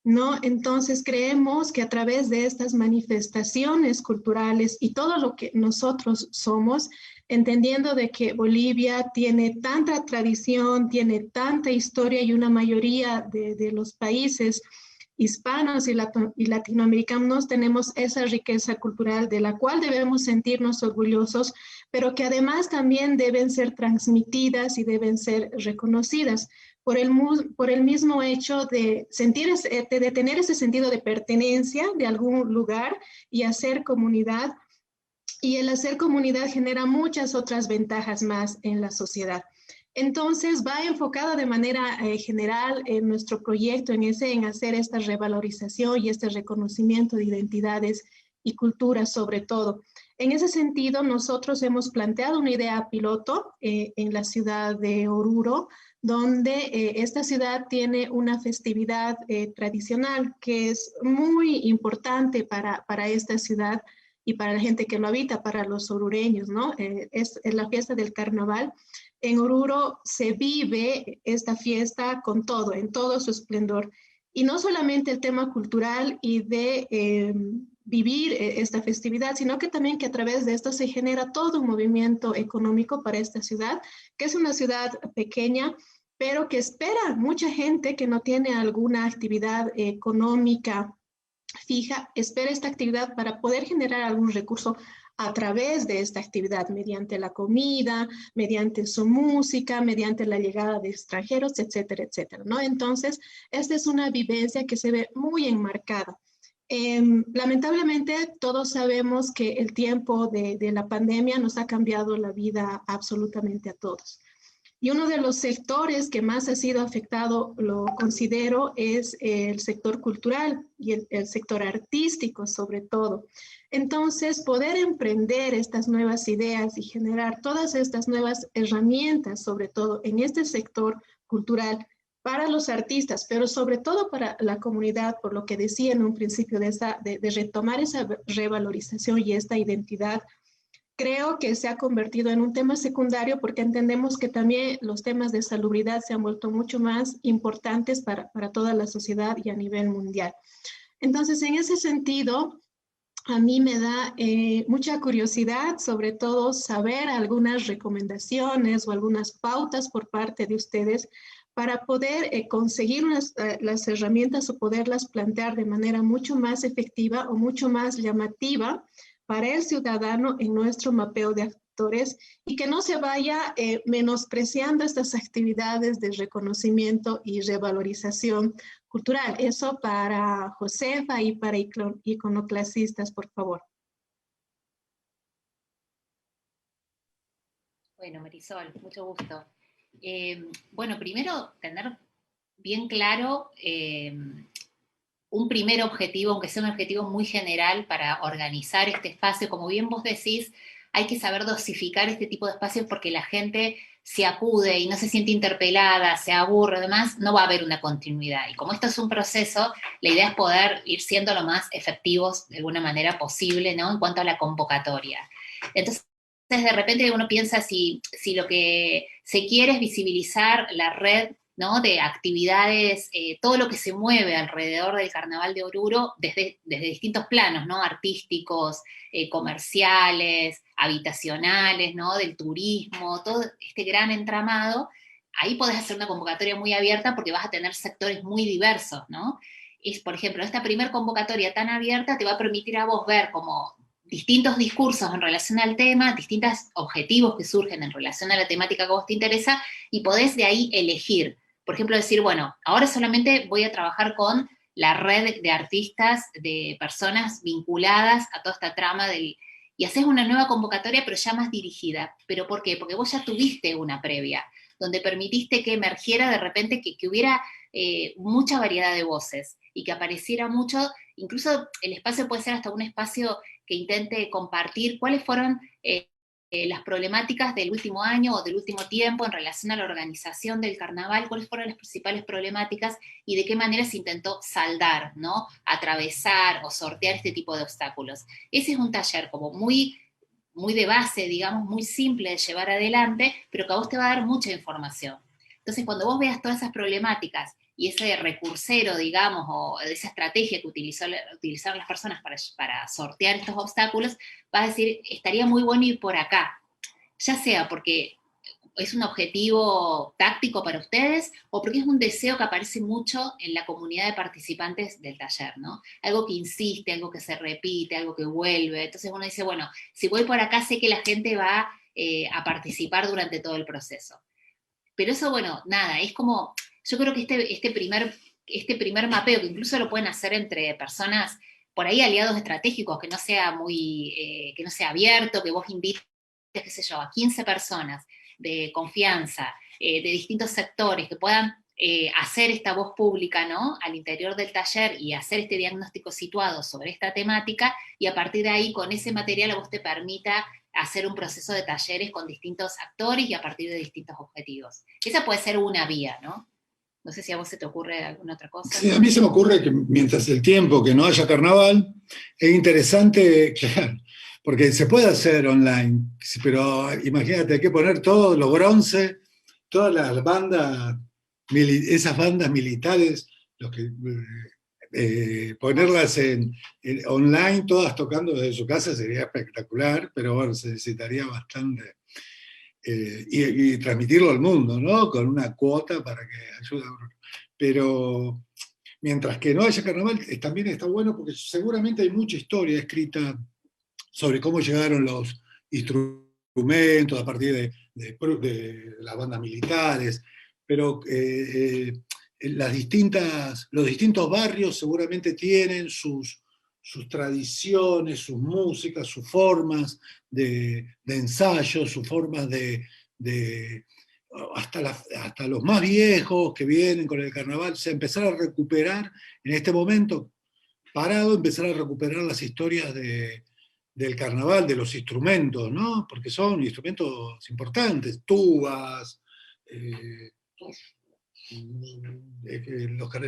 ¿no? Entonces creemos que a través de estas manifestaciones culturales y todo lo que nosotros somos, entendiendo de que Bolivia tiene tanta tradición, tiene tanta historia, y una mayoría de los países hispanos y latinoamericanos tenemos esa riqueza cultural de la cual debemos sentirnos orgullosos, pero que además también deben ser transmitidas y deben ser reconocidas por el mismo hecho de tener ese sentido de pertenencia de algún lugar y hacer comunidad. Y el hacer comunidad genera muchas otras ventajas más en la sociedad. Entonces va enfocado de manera general en nuestro proyecto, en hacer esta revalorización y este reconocimiento de identidades y culturas sobre todo. En ese sentido, nosotros hemos planteado una idea piloto en la ciudad de Oruro, donde esta ciudad tiene una festividad tradicional que es muy importante para esta ciudad y para la gente que lo habita, para los orureños, ¿no? Es la fiesta del carnaval. En Oruro se vive esta fiesta con todo, en todo su esplendor. Y no solamente el tema cultural y de vivir esta festividad, sino que también que a través de esto se genera todo un movimiento económico para esta ciudad, que es una ciudad pequeña, pero que espera mucha gente que no tiene alguna actividad económica fija, espera esta actividad para poder generar algún recurso a través de esta actividad, mediante la comida, mediante su música, mediante la llegada de extranjeros, etcétera, etcétera, ¿no? Entonces, esta es una vivencia que se ve muy enmarcada. Lamentablemente, todos sabemos que el tiempo de la pandemia nos ha cambiado la vida absolutamente a todos. Y uno de los sectores que más ha sido afectado, lo considero, es el sector cultural y el sector artístico sobre todo. Entonces, poder emprender estas nuevas ideas y generar todas estas nuevas herramientas, sobre todo en este sector cultural, para los artistas, pero sobre todo para la comunidad, por lo que decía en un principio de retomar esa revalorización y esta identidad, creo que se ha convertido en un tema secundario porque entendemos que también los temas de salubridad se han vuelto mucho más importantes para toda la sociedad y a nivel mundial. Entonces, en ese sentido, a mí me da mucha curiosidad, sobre todo saber algunas recomendaciones o algunas pautas por parte de ustedes para poder conseguir las herramientas o poderlas plantear de manera mucho más efectiva o mucho más llamativa para el ciudadano en nuestro mapeo de actores y que no se vaya menospreciando estas actividades de reconocimiento y revalorización cultural. Eso para Josefa y para iconoclasistas, por favor. Bueno, Marisol, mucho gusto. Bueno, primero tener bien claro un primer objetivo, aunque sea un objetivo muy general para organizar este espacio. Como bien vos decís, hay que saber dosificar este tipo de espacios porque la gente si acude y no se siente interpelada, se aburre, además, no va a haber una continuidad. Y como esto es un proceso, la idea es poder ir siendo lo más efectivos de alguna manera posible, ¿no? En cuanto a la convocatoria. Entonces, de repente uno piensa si lo que se quiere es visibilizar la red, ¿no? De actividades, todo lo que se mueve alrededor del Carnaval de Oruro desde distintos planos, ¿no? Artísticos, comerciales, habitacionales, ¿no? Del turismo, todo este gran entramado. Ahí podés hacer una convocatoria muy abierta porque vas a tener sectores muy diversos, ¿no? Por ejemplo, esta primer convocatoria tan abierta te va a permitir a vos ver como distintos discursos en relación al tema, distintos objetivos que surgen en relación a la temática que a vos te interesa, y podés de ahí elegir. Por ejemplo, decir, bueno, ahora solamente voy a trabajar con la red de artistas, de personas vinculadas a toda esta trama y haces una nueva convocatoria, pero ya más dirigida. ¿Pero por qué? Porque vos ya tuviste una previa, donde permitiste que emergiera de repente, que hubiera mucha variedad de voces, y que apareciera mucho, incluso el espacio puede ser hasta un espacio que intente compartir cuáles fueron las problemáticas del último año o del último tiempo en relación a la organización del carnaval, cuáles fueron las principales problemáticas y de qué manera se intentó saldar, ¿no? Atravesar o sortear este tipo de obstáculos. Ese es un taller como muy de base, digamos, muy simple de llevar adelante, pero que a vos te va a dar mucha información. Entonces, cuando vos veas todas esas problemáticas y ese recursero, digamos, o esa estrategia que utilizaron las personas para sortear estos obstáculos, vas a decir, estaría muy bueno ir por acá. Ya sea porque es un objetivo táctico para ustedes o porque es un deseo que aparece mucho en la comunidad de participantes del taller, ¿no? Algo que insiste, algo que se repite, algo que vuelve. Entonces uno dice, bueno, si voy por acá sé que la gente va a participar durante todo el proceso. Pero eso, bueno, nada, es como, yo creo que este primer mapeo, que incluso lo pueden hacer entre personas, por ahí aliados estratégicos, que no sea que no sea abierto, que vos invites, qué sé yo, a 15 personas de confianza, de distintos sectores, que puedan hacer esta voz pública, ¿no?, al interior del taller y hacer este diagnóstico situado sobre esta temática, y a partir de ahí, con ese material, a vos te permita hacer un proceso de talleres con distintos actores y a partir de distintos objetivos. Esa puede ser una vía, ¿no? No sé si a vos se te ocurre alguna otra cosa. Sí, a mí se me ocurre que mientras el tiempo que no haya carnaval, es interesante, claro, porque se puede hacer online, pero imagínate, hay que poner todos los bronces, todas las bandas, esas bandas militares, ponerlas online, todas tocando desde su casa sería espectacular, pero bueno, se necesitaría bastante. Y transmitirlo al mundo, ¿no? Con una cuota para que ayude a... Pero mientras que no haya carnaval, también está bueno porque seguramente hay mucha historia escrita sobre cómo llegaron los instrumentos a partir de las bandas militares, pero los distintos barrios seguramente tienen sus tradiciones, sus músicas, sus formas de ensayo, sus formas hasta los más viejos que vienen con el carnaval, empezar a recuperar en este momento parado, empezar a recuperar las historias del carnaval, de los instrumentos, ¿no? Porque son instrumentos importantes, tubas, el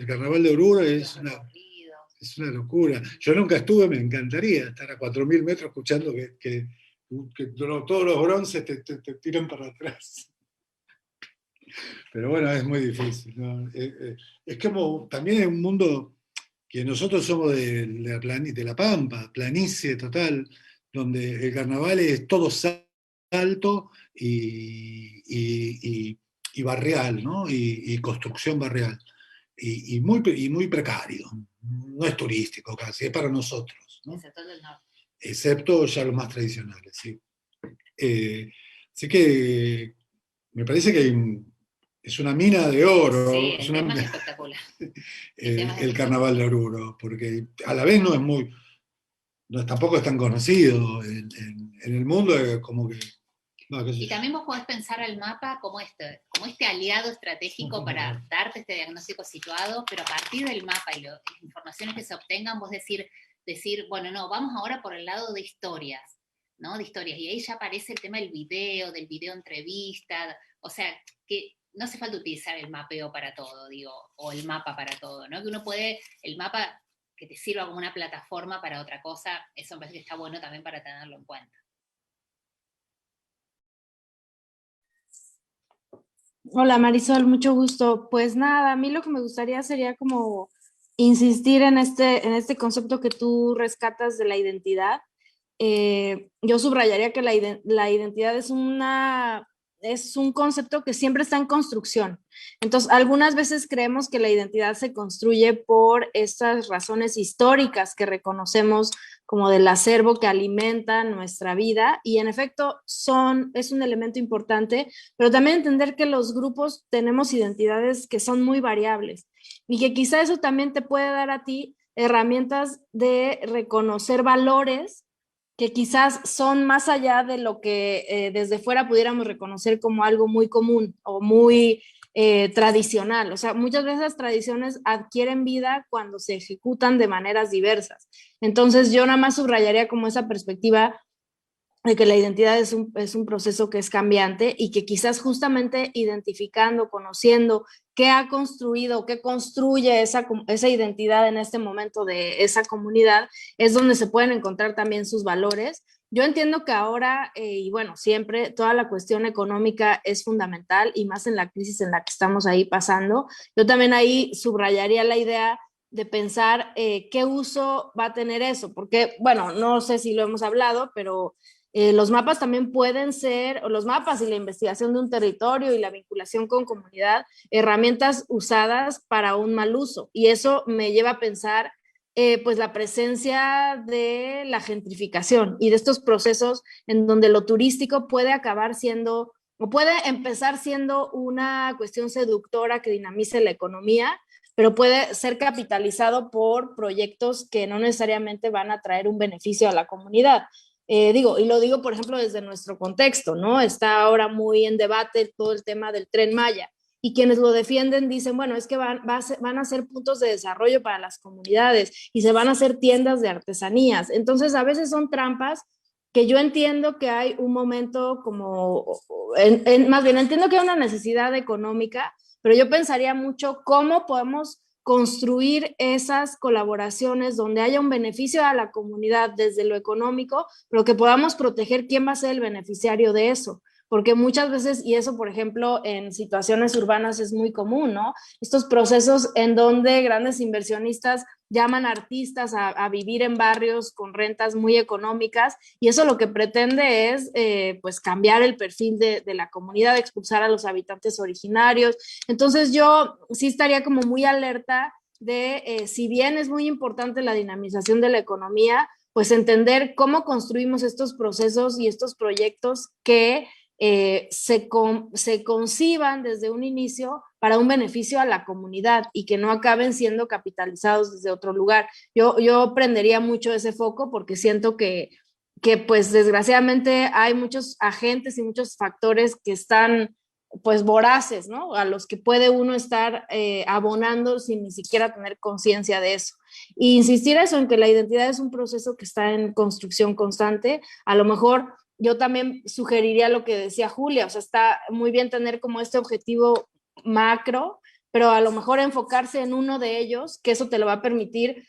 carnaval de Oruro es una locura. Yo nunca estuve, me encantaría estar a 4.000 metros escuchando que todos los bronces te tiran para atrás. Pero bueno, es muy difícil, ¿no? Es como, también es un mundo que nosotros somos de La Pampa, planicie total, donde el carnaval es todo salto y barrial, ¿no? Y construcción barrial. Y muy precario. No es turístico casi, es para nosotros, ¿no? Excepto el norte. Excepto ya los más tradicionales, sí. Así que me parece que es una mina de oro. Sí, es el tema es mina, espectacular. el carnaval de Oruro, porque a la vez tampoco es tan conocido en el mundo, como que... No, y también vos podés pensar al mapa como este aliado estratégico para darte este diagnóstico situado, pero a partir del mapa y las informaciones que se obtengan, vos decir, bueno, no, vamos ahora por el lado de historias, ¿no? De historias, y ahí ya aparece el tema del video entrevista, o sea, que no hace falta utilizar el mapeo para todo, digo, o el mapa para todo, ¿no? Que uno puede, el mapa que te sirva como una plataforma para otra cosa, eso me parece que está bueno también para tenerlo en cuenta. Hola Marisol, mucho gusto. Pues nada, a mí lo que me gustaría sería como insistir en este concepto que tú rescatas de la identidad. Yo subrayaría que la identidad es un concepto que siempre está en construcción. Entonces, algunas veces creemos que la identidad se construye por estas razones históricas que reconocemos como del acervo que alimenta nuestra vida, y en efecto es un elemento importante, pero también entender que los grupos tenemos identidades que son muy variables y que quizá eso también te puede dar a ti herramientas de reconocer valores que quizás son más allá de lo que desde fuera pudiéramos reconocer como algo muy común o muy tradicional. O sea, muchas veces las tradiciones adquieren vida cuando se ejecutan de maneras diversas. Entonces yo nada más subrayaría como esa perspectiva de que la identidad es un proceso que es cambiante y que quizás justamente identificando, conociendo qué ha construido, qué construye esa identidad en este momento de esa comunidad, es donde se pueden encontrar también sus valores. Yo entiendo que ahora, y bueno, siempre toda la cuestión económica es fundamental y más en la crisis en la que estamos ahí pasando. Yo también ahí subrayaría la idea de pensar qué uso va a tener eso, porque, bueno, no sé si lo hemos hablado, pero Los mapas también pueden ser, o los mapas y la investigación de un territorio y la vinculación con comunidad, herramientas usadas para un mal uso. Y eso me lleva a pensar pues la presencia de la gentrificación y de estos procesos en donde lo turístico puede acabar siendo, o puede empezar siendo una cuestión seductora que dinamice la economía, pero puede ser capitalizado por proyectos que no necesariamente van a traer un beneficio a la comunidad. Y lo digo, por ejemplo, desde nuestro contexto, ¿no? Está ahora muy en debate todo el tema del Tren Maya y quienes lo defienden dicen, bueno, es que van a ser puntos de desarrollo para las comunidades y se van a hacer tiendas de artesanías. Entonces, a veces son trampas que yo entiendo que hay un momento como, más bien entiendo que hay una necesidad económica, pero yo pensaría mucho cómo podemos construir esas colaboraciones donde haya un beneficio a la comunidad desde lo económico, pero que podamos proteger quién va a ser el beneficiario de eso. Porque muchas veces, y eso por ejemplo en situaciones urbanas es muy común, ¿no? Estos procesos en donde grandes inversionistas llaman a artistas a vivir en barrios con rentas muy económicas y eso lo que pretende es pues cambiar el perfil de la comunidad, expulsar a los habitantes originarios. Entonces yo sí estaría como muy alerta de, si bien es muy importante la dinamización de la economía, pues entender cómo construimos estos procesos y estos proyectos que se conciban desde un inicio para un beneficio a la comunidad y que no acaben siendo capitalizados desde otro lugar. Yo prendería mucho ese foco porque siento que pues desgraciadamente hay muchos agentes y muchos factores que están pues voraces, ¿no? A los que puede uno estar abonando sin ni siquiera tener conciencia de eso. Y insistir eso en que la identidad es un proceso que está en construcción constante. A lo mejor yo también sugeriría lo que decía Julia, o sea, está muy bien tener como este objetivo macro, pero a lo mejor enfocarse en uno de ellos, que eso te lo va a permitir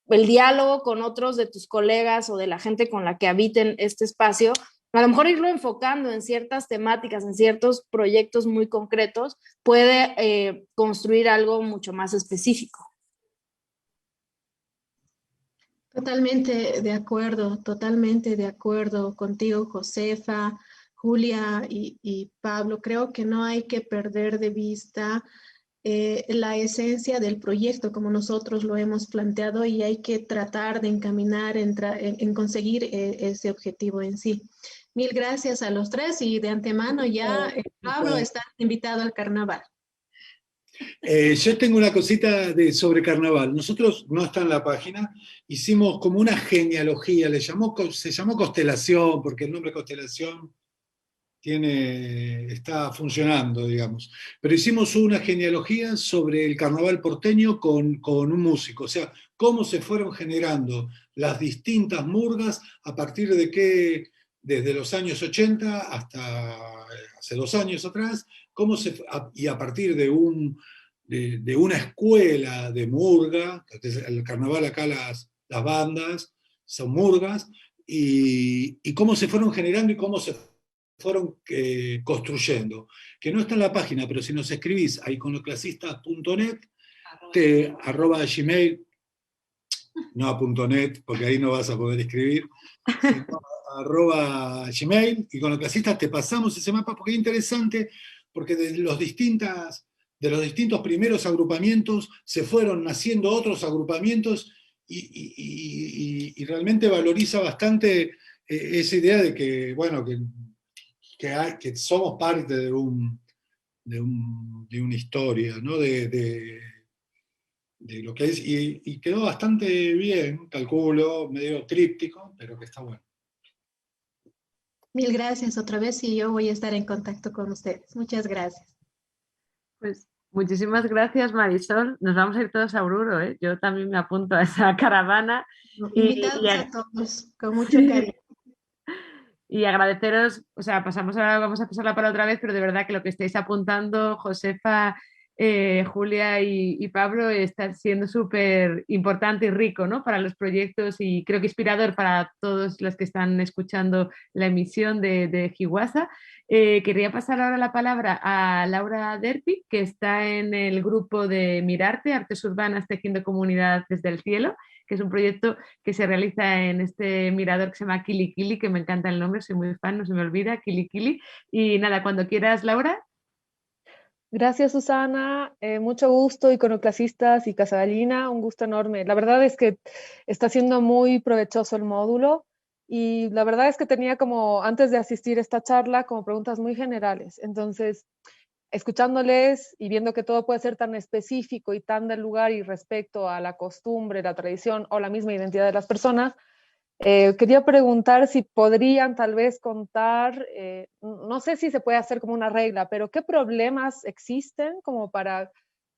el diálogo con otros de tus colegas o de la gente con la que habiten este espacio, a lo mejor irlo enfocando en ciertas temáticas, en ciertos proyectos muy concretos, puede construir algo mucho más específico. Totalmente de acuerdo contigo, Josefa, Julia y Pablo. Creo que no hay que perder de vista la esencia del proyecto como nosotros lo hemos planteado y hay que tratar de encaminar en conseguir ese objetivo en sí. Mil gracias a los tres y de antemano ya Pablo está invitado al carnaval. Yo tengo una cosita sobre carnaval. Nosotros, no está en la página, hicimos como una genealogía, se llamó constelación, porque el nombre constelación está funcionando, digamos. Pero hicimos una genealogía sobre el carnaval porteño con un músico, o sea, cómo se fueron generando las distintas murgas a partir de que, desde los años 80 hasta hace 2 años atrás, y a partir de una escuela de murga, el carnaval acá las bandas son murgas, y cómo se fueron generando y cómo se fueron construyendo. Que no está en la página, pero si nos escribís a iconoclasistas.net, @gmail, no a .net, porque ahí no vas a poder escribir, sino @gmail, iconoclasistas, te pasamos ese mapa porque es interesante, porque de los distintos primeros agrupamientos se fueron naciendo otros agrupamientos y realmente valoriza bastante esa idea de que, bueno, que somos parte de una historia, ¿no? de lo que es, y quedó bastante bien, calculo, medio tríptico, pero que está bueno. Mil gracias otra vez y yo voy a estar en contacto con ustedes. Muchas gracias. Pues muchísimas gracias, Marisol. Nos vamos a ir todos a Oruro, ¿eh? Yo también me apunto a esa caravana. Invitados a todos, con mucho cariño. Y agradeceros, o sea, vamos a pasarla para otra vez, pero de verdad que lo que estáis apuntando, Josefa, Julia y Pablo, está siendo súper importante y rico, ¿no? Para los proyectos y creo que inspirador para todos los que están escuchando la emisión de Hiwasa. Quería pasar ahora la palabra a Laura Derpi, que está en el grupo de Mirarte, Artes Urbanas Tejiendo Comunidad desde el Cielo, que es un proyecto que se realiza en este mirador que se llama Kili Kili, que me encanta el nombre, soy muy fan, no se me olvida, Kili Kili. Y nada, cuando quieras, Laura. Gracias, Susana. Mucho gusto, iconoclasistas y Casa Gallina, un gusto enorme. La verdad es que está siendo muy provechoso el módulo y la verdad es que tenía como, antes de asistir a esta charla, como preguntas muy generales. Entonces, escuchándoles y viendo que todo puede ser tan específico y tan del lugar y respecto a la costumbre, la tradición o la misma identidad de las personas, quería preguntar si podrían tal vez contar, no sé si se puede hacer como una regla, pero ¿qué problemas existen como para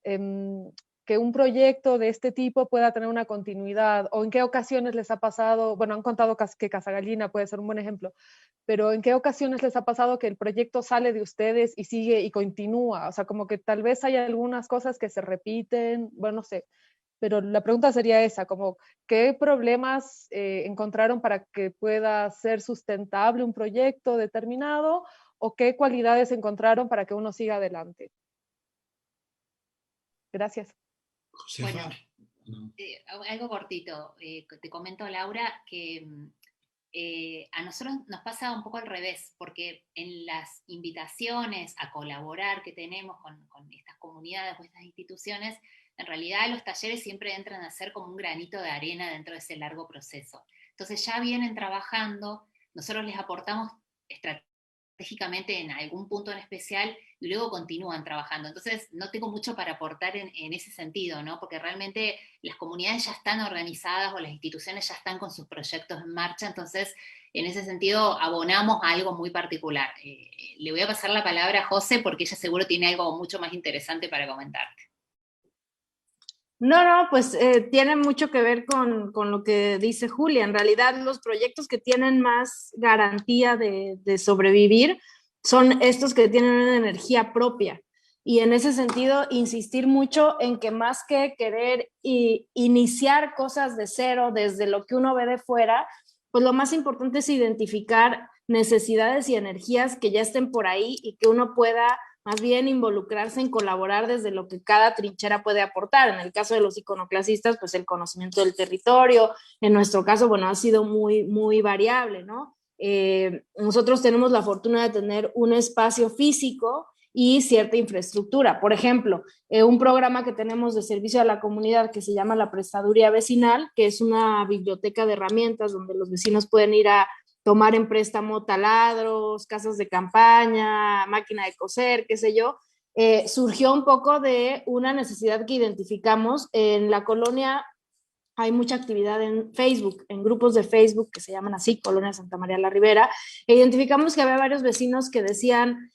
que un proyecto de este tipo pueda tener una continuidad? ¿O en qué ocasiones les ha pasado? Bueno, han contado que Casa Gallina puede ser un buen ejemplo, pero ¿en qué ocasiones les ha pasado que el proyecto sale de ustedes y sigue y continúa? O sea, como que tal vez hay algunas cosas que se repiten, bueno, no sé. Pero la pregunta sería esa, como, ¿qué problemas encontraron para que pueda ser sustentable un proyecto determinado o qué cualidades encontraron para que uno siga adelante? Gracias. Bueno, algo cortito. Te comento, Laura, que a nosotros nos pasa un poco al revés, porque en las invitaciones a colaborar que tenemos con estas comunidades o estas instituciones, en realidad los talleres siempre entran a ser como un granito de arena dentro de ese largo proceso. Entonces ya vienen trabajando, nosotros les aportamos estratégicamente en algún punto en especial y luego continúan trabajando. Entonces no tengo mucho para aportar en ese sentido, ¿no? Porque realmente las comunidades ya están organizadas o las instituciones ya están con sus proyectos en marcha, entonces en ese sentido abonamos a algo muy particular. Le voy a pasar la palabra a José porque ella seguro tiene algo mucho más interesante para comentarte. No, pues tiene mucho que ver con lo que dice Julia. En realidad, los proyectos que tienen más garantía de sobrevivir son estos que tienen una energía propia. Y en ese sentido, insistir mucho en que más que querer iniciar cosas de cero desde lo que uno ve de fuera, pues lo más importante es identificar necesidades y energías que ya estén por ahí y que uno pueda más bien involucrarse en colaborar desde lo que cada trinchera puede aportar. En el caso de los iconoclasistas, pues el conocimiento del territorio. En nuestro caso, bueno, ha sido muy, muy variable, ¿no? Nosotros tenemos la fortuna de tener un espacio físico y cierta infraestructura. Por ejemplo, un programa que tenemos de servicio a la comunidad que se llama la Prestaduría Vecinal, que es una biblioteca de herramientas donde los vecinos pueden ir a tomar en préstamo taladros, casas de campaña, máquina de coser, qué sé yo, surgió un poco de una necesidad que identificamos en la colonia. Hay mucha actividad en Facebook, en grupos de Facebook que se llaman así, Colonia Santa María la Ribera, e identificamos que había varios vecinos que decían,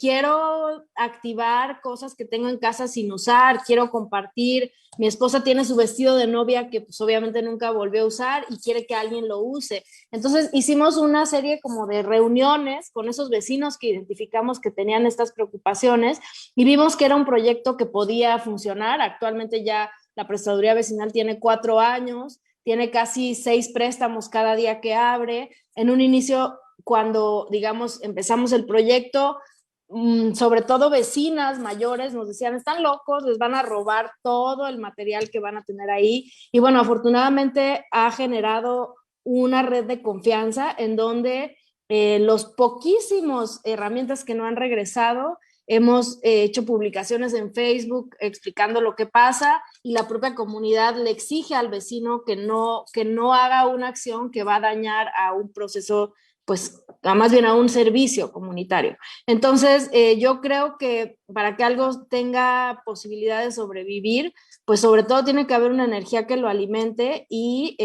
quiero activar cosas que tengo en casa sin usar, quiero compartir, mi esposa tiene su vestido de novia que pues obviamente nunca volvió a usar y quiere que alguien lo use. Entonces hicimos una serie como de reuniones con esos vecinos que identificamos que tenían estas preocupaciones y vimos que era un proyecto que podía funcionar. Actualmente ya la Prestaduría Vecinal tiene 4 años, tiene casi 6 préstamos cada día que abre. En un inicio, cuando, digamos, empezamos el proyecto, sobre todo vecinas mayores nos decían, están locos, les van a robar todo el material que van a tener ahí. Y bueno, afortunadamente ha generado una red de confianza en donde los poquísimos herramientas que no han regresado, hemos hecho publicaciones en Facebook explicando lo que pasa y la propia comunidad le exige al vecino que no haga una acción que va a dañar a un proceso, pues más bien a un servicio comunitario. Entonces, yo creo que para que algo tenga posibilidad de sobrevivir, pues sobre todo tiene que haber una energía que lo alimente y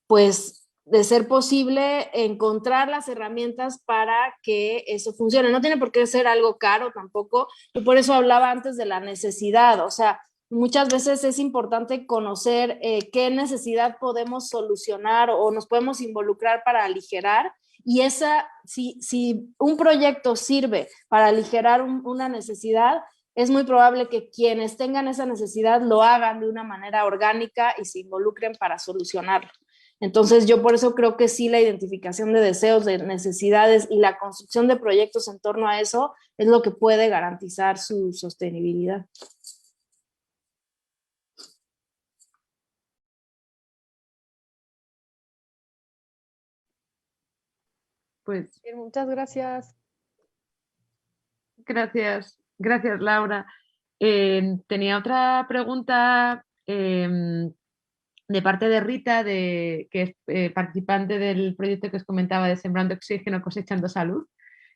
pues de ser posible encontrar las herramientas para que eso funcione. No tiene por qué ser algo caro tampoco, y por eso hablaba antes de la necesidad. O sea, muchas veces es importante conocer qué necesidad podemos solucionar o nos podemos involucrar para aligerar, y si un proyecto sirve para aligerar una necesidad, es muy probable que quienes tengan esa necesidad lo hagan de una manera orgánica y se involucren para solucionarlo. Entonces yo por eso creo que sí, la identificación de deseos, de necesidades y la construcción de proyectos en torno a eso es lo que puede garantizar su sostenibilidad. Pues Muchas gracias. Gracias Laura. Tenía otra pregunta de parte de Rita, que es participante del proyecto que os comentaba de Sembrando Oxígeno, Cosechando Salud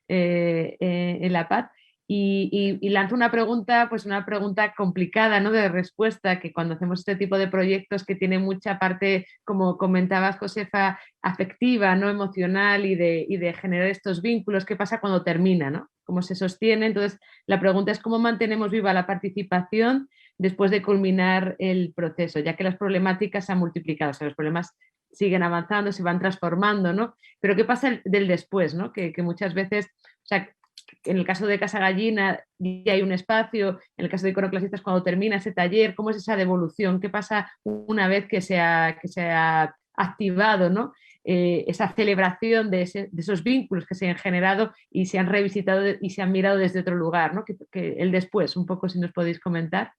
en La Paz. Y lanzo una pregunta, pues una pregunta complicada, ¿no? De respuesta, que cuando hacemos este tipo de proyectos que tiene mucha parte, como comentabas, Josefa, afectiva, ¿no? Emocional y de generar estos vínculos, ¿qué pasa cuando termina, ¿no? ¿Cómo se sostiene? Entonces, la pregunta es cómo mantenemos viva la participación después de culminar el proceso, ya que las problemáticas se han multiplicado, o sea, los problemas siguen avanzando, se van transformando, ¿no? Pero ¿qué pasa del después, ¿no? Que muchas veces, o sea, en el caso de Casa Gallina ya hay un espacio, en el caso de Iconoclastistas cuando termina ese taller, ¿cómo es esa devolución? ¿Qué pasa una vez que se ha activado, ¿no? Esa celebración de esos vínculos que se han generado y se han revisitado y se han mirado desde otro lugar, ¿no? Que el después, un poco si nos podéis comentar.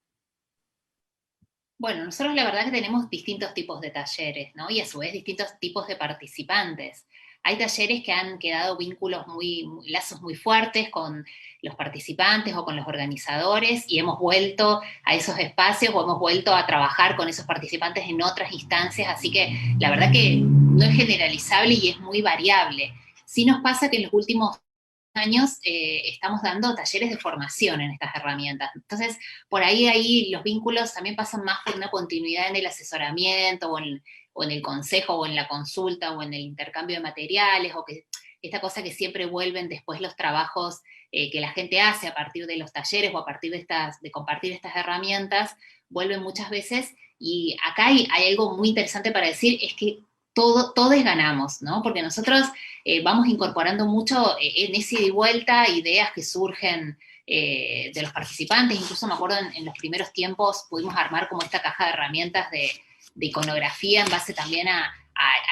Bueno, nosotros la verdad que tenemos distintos tipos de talleres, ¿no? Y a su vez distintos tipos de participantes. Hay talleres que han quedado vínculos lazos muy fuertes con los participantes o con los organizadores y hemos vuelto a esos espacios o hemos vuelto a trabajar con esos participantes en otras instancias, así que la verdad que no es generalizable y es muy variable. Sí nos pasa que en los últimos años estamos dando talleres de formación en estas herramientas. Entonces, por ahí los vínculos también pasan más por una continuidad en el asesoramiento o en el consejo o en la consulta o en el intercambio de materiales o que esta cosa que siempre vuelven después los trabajos que la gente hace a partir de los talleres o a partir de compartir estas herramientas, vuelven muchas veces y acá hay algo muy interesante para decir, es que todos ganamos, ¿no? Porque nosotros vamos incorporando mucho en ese ida y vuelta ideas que surgen de los participantes, incluso me acuerdo en los primeros tiempos pudimos armar como esta caja de herramientas de iconografía en base también a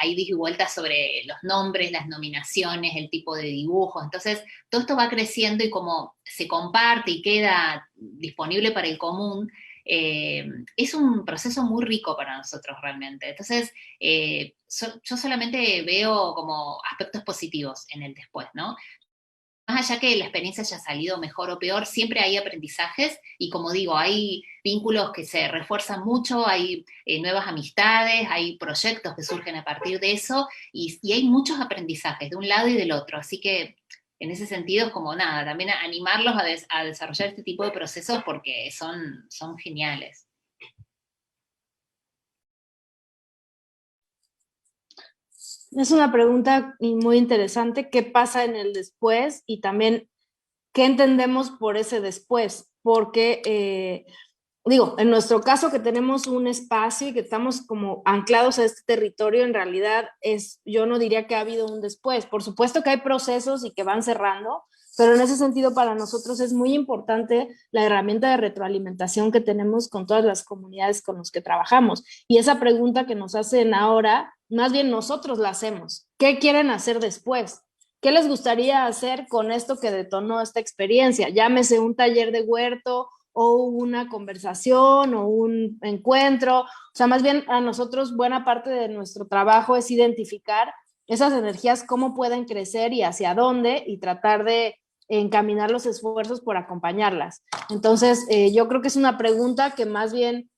ida y vuelta sobre los nombres, las nominaciones, el tipo de dibujos, entonces todo esto va creciendo y como se comparte y queda disponible para el común, es un proceso muy rico para nosotros realmente. Entonces, yo solamente veo como aspectos positivos en el después, ¿no? Más allá que la experiencia haya salido mejor o peor, siempre hay aprendizajes y como digo, hay vínculos que se refuerzan mucho, hay nuevas amistades, hay proyectos que surgen a partir de eso y hay muchos aprendizajes de un lado y del otro. Así que en ese sentido es como nada, también animarlos a desarrollar este tipo de procesos porque son geniales. Es una pregunta muy interesante, ¿qué pasa en el después? Y también, ¿qué entendemos por ese después? Porque, en nuestro caso que tenemos un espacio y que estamos como anclados a este territorio, en realidad yo no diría que ha habido un después. Por supuesto que hay procesos y que van cerrando, pero en ese sentido para nosotros es muy importante la herramienta de retroalimentación que tenemos con todas las comunidades con las que trabajamos. Y esa pregunta que nos hacen ahora, más bien nosotros la hacemos. ¿Qué quieren hacer después? ¿Qué les gustaría hacer con esto que detonó esta experiencia? Llámese un taller de huerto o una conversación o un encuentro. O sea, más bien a nosotros buena parte de nuestro trabajo es identificar esas energías, cómo pueden crecer y hacia dónde y tratar de encaminar los esfuerzos por acompañarlas. Entonces, yo creo que es una pregunta que más bien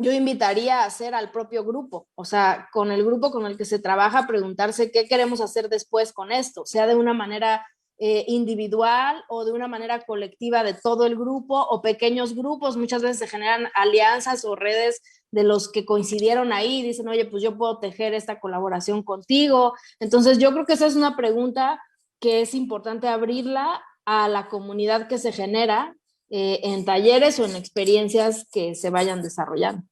yo invitaría a hacer al propio grupo, o sea, con el grupo con el que se trabaja, preguntarse qué queremos hacer después con esto, sea de una manera individual o de una manera colectiva de todo el grupo o pequeños grupos. Muchas veces se generan alianzas o redes de los que coincidieron ahí y dicen, oye, pues yo puedo tejer esta colaboración contigo. Entonces yo creo que esa es una pregunta que es importante abrirla a la comunidad que se genera en talleres o en experiencias que se vayan desarrollando.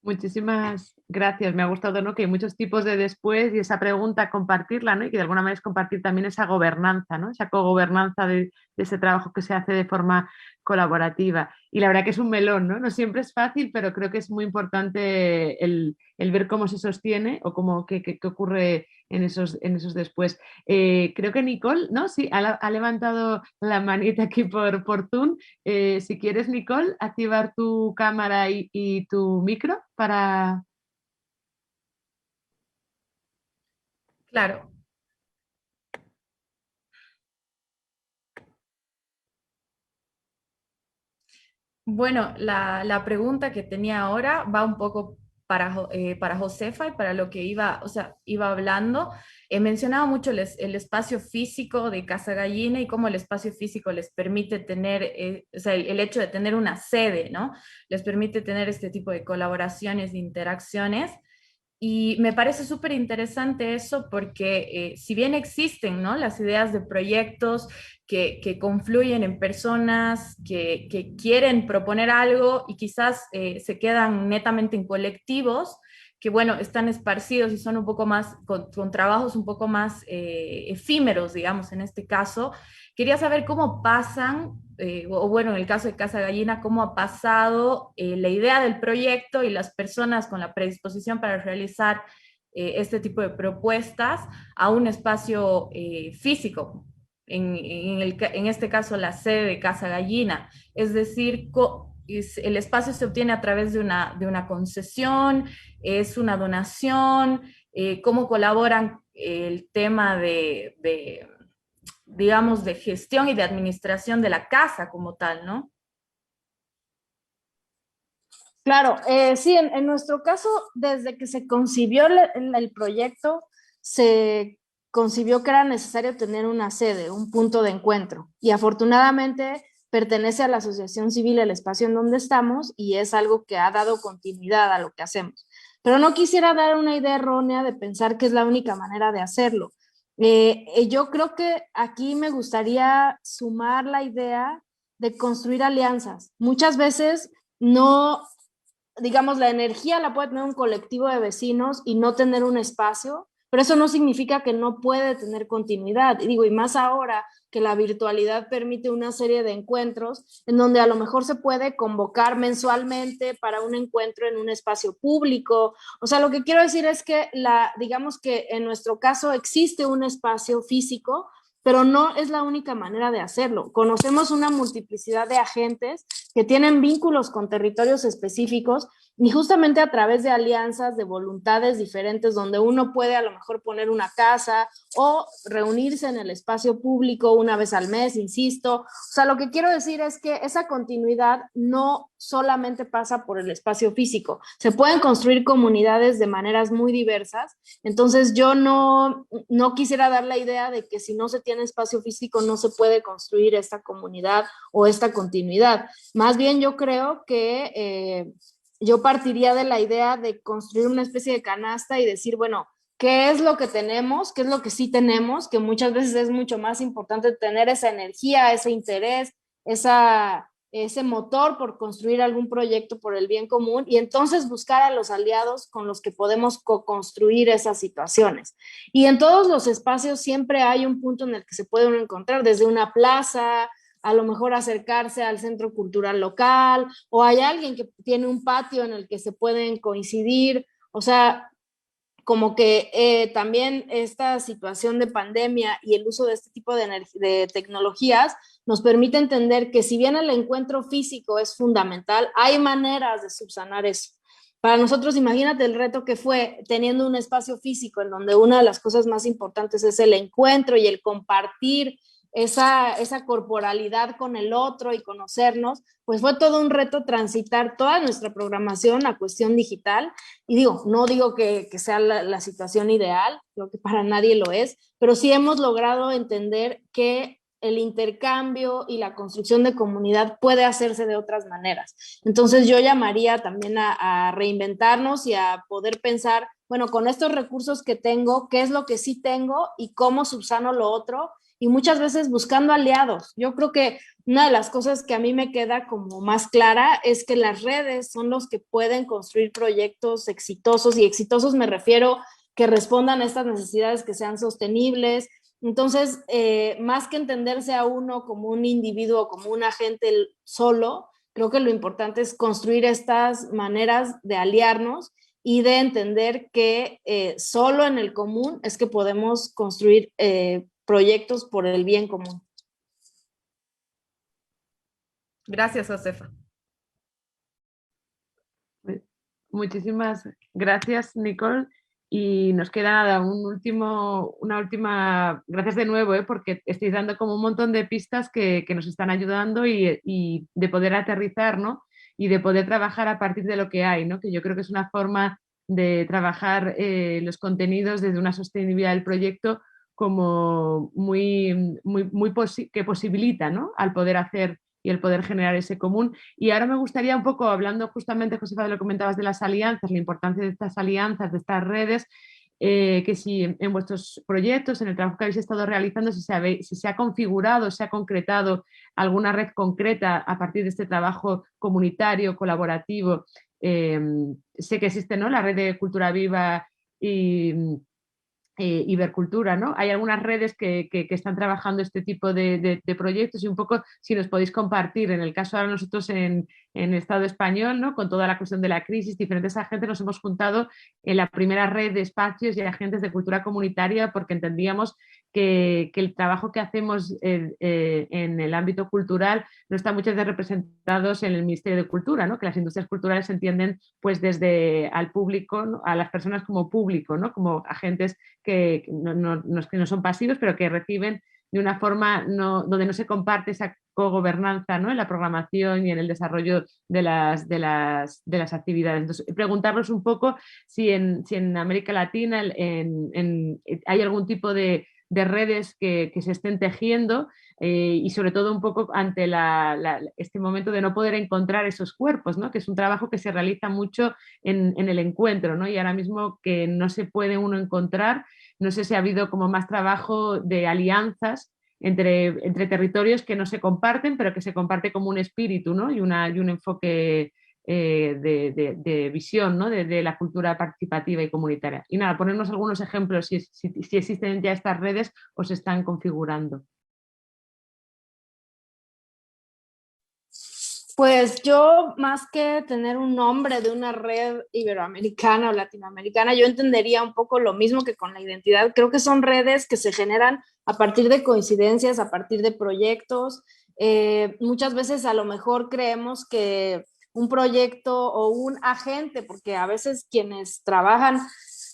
Muchísimas gracias. Me ha gustado, ¿no? Que hay muchos tipos de después y esa pregunta compartirla, ¿no? Y que de alguna manera es compartir también esa gobernanza, ¿no? Esa cogobernanza de ese trabajo que se hace de forma colaborativa. Y la verdad que es un melón, ¿no? No siempre es fácil, pero creo que es muy importante el ver cómo se sostiene o qué ocurre en esos después. Creo que Nicole, ¿no? Sí, ha levantado la manita aquí por Zoom. Si quieres, Nicole, activar tu cámara y tu micro para... Claro. Bueno, la pregunta que tenía ahora va un poco para Josefa y para lo que iba, o sea, iba hablando. Mencionaba mucho el espacio físico de Casa Gallina y cómo el espacio físico les permite tener, o sea, el hecho de tener una sede, ¿no? Les permite tener este tipo de colaboraciones, de interacciones. Y me parece súper interesante eso porque si bien existen, ¿no?, las ideas de proyectos que confluyen en personas que quieren proponer algo y quizás se quedan netamente en colectivos, que bueno, están esparcidos y son un poco más, con trabajos un poco más efímeros, digamos, en este caso. Quería saber cómo pasan, o bueno, en el caso de Casa Gallina, cómo ha pasado la idea del proyecto y las personas con la predisposición para realizar este tipo de propuestas a un espacio físico. En este caso, la sede de Casa Gallina. Es decir, el espacio se obtiene a través de una concesión, es una donación, cómo colaboran el tema digamos, de gestión y de administración de la casa como tal, ¿no? Claro, sí, en nuestro caso, desde que se concibió el proyecto, se concibió que era necesario tener una sede, un punto de encuentro. Y afortunadamente pertenece a la Asociación Civil el espacio en donde estamos y es algo que ha dado continuidad a lo que hacemos. Pero no quisiera dar una idea errónea de pensar que es la única manera de hacerlo. Yo creo que aquí me gustaría sumar la idea de construir alianzas. Muchas veces no, digamos, la energía la puede tener un colectivo de vecinos y no tener un espacio, pero eso no significa que no puede tener continuidad. Y digo, y más ahora que la virtualidad permite una serie de encuentros en donde a lo mejor se puede convocar mensualmente para un encuentro en un espacio público. O sea, lo que quiero decir es que digamos que en nuestro caso existe un espacio físico, pero no es la única manera de hacerlo. Conocemos una multiplicidad de agentes que tienen vínculos con territorios específicos y justamente a través de alianzas, de voluntades diferentes, donde uno puede a lo mejor poner una casa o reunirse en el espacio público una vez al mes, insisto. O sea, lo que quiero decir es que esa continuidad no solamente pasa por el espacio físico, se pueden construir comunidades de maneras muy diversas. Entonces yo no quisiera dar la idea de que si no se tiene espacio físico no se puede construir esta comunidad o esta continuidad. Más bien yo creo que yo partiría de la idea de construir una especie de canasta y decir, bueno, ¿qué es lo que tenemos? ¿Qué es lo que sí tenemos? Que muchas veces es mucho más importante tener esa energía, ese interés, ese motor por construir algún proyecto por el bien común y entonces buscar a los aliados con los que podemos co-construir esas situaciones. Y en todos los espacios siempre hay un punto en el que se puede uno encontrar, desde una plaza, a lo mejor acercarse al centro cultural local, o hay alguien que tiene un patio en el que se pueden coincidir. O sea, como que también esta situación de pandemia y el uso de este tipo de tecnologías nos permite entender que si bien el encuentro físico es fundamental, hay maneras de subsanar eso. Para nosotros, imagínate el reto que fue teniendo un espacio físico en donde una de las cosas más importantes es el encuentro y el compartir esa corporalidad con el otro y conocernos, pues fue todo un reto transitar toda nuestra programación a cuestión digital. Y digo, no digo que sea la situación ideal, creo que para nadie lo es, pero sí hemos logrado entender que el intercambio y la construcción de comunidad puede hacerse de otras maneras. Entonces yo llamaría también a reinventarnos y a poder pensar, bueno, con estos recursos que tengo, ¿qué es lo que sí tengo y cómo subsano lo otro? Y muchas veces buscando aliados. Yo creo que una de las cosas que a mí me queda como más clara es que las redes son los que pueden construir proyectos exitosos, y exitosos me refiero que respondan a estas necesidades, que sean sostenibles. Entonces, más que entenderse a uno como un individuo, como un agente solo, creo que lo importante es construir estas maneras de aliarnos y de entender que solo en el común es que podemos construir proyectos por el bien común. Gracias, Josefa. Muchísimas gracias, Nicole. Y nos queda nada, una última, gracias de nuevo, porque estáis dando como un montón de pistas que nos están ayudando y de poder aterrizar, ¿no? Y de poder trabajar a partir de lo que hay, ¿no? Que yo creo que es una forma de trabajar los contenidos desde una sostenibilidad del proyecto como que posibilita, ¿no? Al poder hacer y el poder generar ese común. Y ahora me gustaría un poco, hablando justamente, Josefa, de lo que comentabas de las alianzas, la importancia de estas alianzas, de estas redes, que si en vuestros proyectos, en el trabajo que habéis estado realizando, si se ha configurado, se ha concretado alguna red concreta a partir de este trabajo comunitario, colaborativo. Sé que existe, ¿no?, la red de Cultura Viva y Ibercultura, ¿no? Hay algunas redes que están trabajando este tipo de proyectos, y un poco si nos podéis compartir. En el caso ahora nosotros en el Estado español, ¿no?, con toda la cuestión de la crisis, diferentes agentes nos hemos juntado en la primera red de espacios y agentes de cultura comunitaria, porque entendíamos que el trabajo que hacemos en el ámbito cultural no está muchas veces representados en el Ministerio de Cultura, ¿no?, que las industrias culturales se entienden pues desde al público, ¿no?, a las personas como público, ¿no?, como agentes que no son pasivos, pero que reciben de una forma donde no se comparte esa cogobernanza, ¿no?, en la programación y en el desarrollo de las actividades. Entonces, preguntarnos un poco si en América Latina hay algún tipo de redes que se estén tejiendo, y sobre todo un poco ante este momento de no poder encontrar esos cuerpos, ¿no?, que es un trabajo que se realiza mucho en el encuentro, ¿no?, y ahora mismo que no se puede uno encontrar. No sé si ha habido como más trabajo de alianzas entre territorios que no se comparten, pero que se comparte como un espíritu, ¿no?, y un enfoque de visión, ¿no?, de la cultura participativa y comunitaria. Y nada, ponernos algunos ejemplos si existen ya estas redes o se están configurando. Pues yo, más que tener un nombre de una red iberoamericana o latinoamericana, yo entendería un poco lo mismo que con la identidad. Creo que son redes que se generan a partir de coincidencias, a partir de proyectos. Muchas veces a lo mejor creemos que un proyecto o un agente, porque a veces quienes trabajan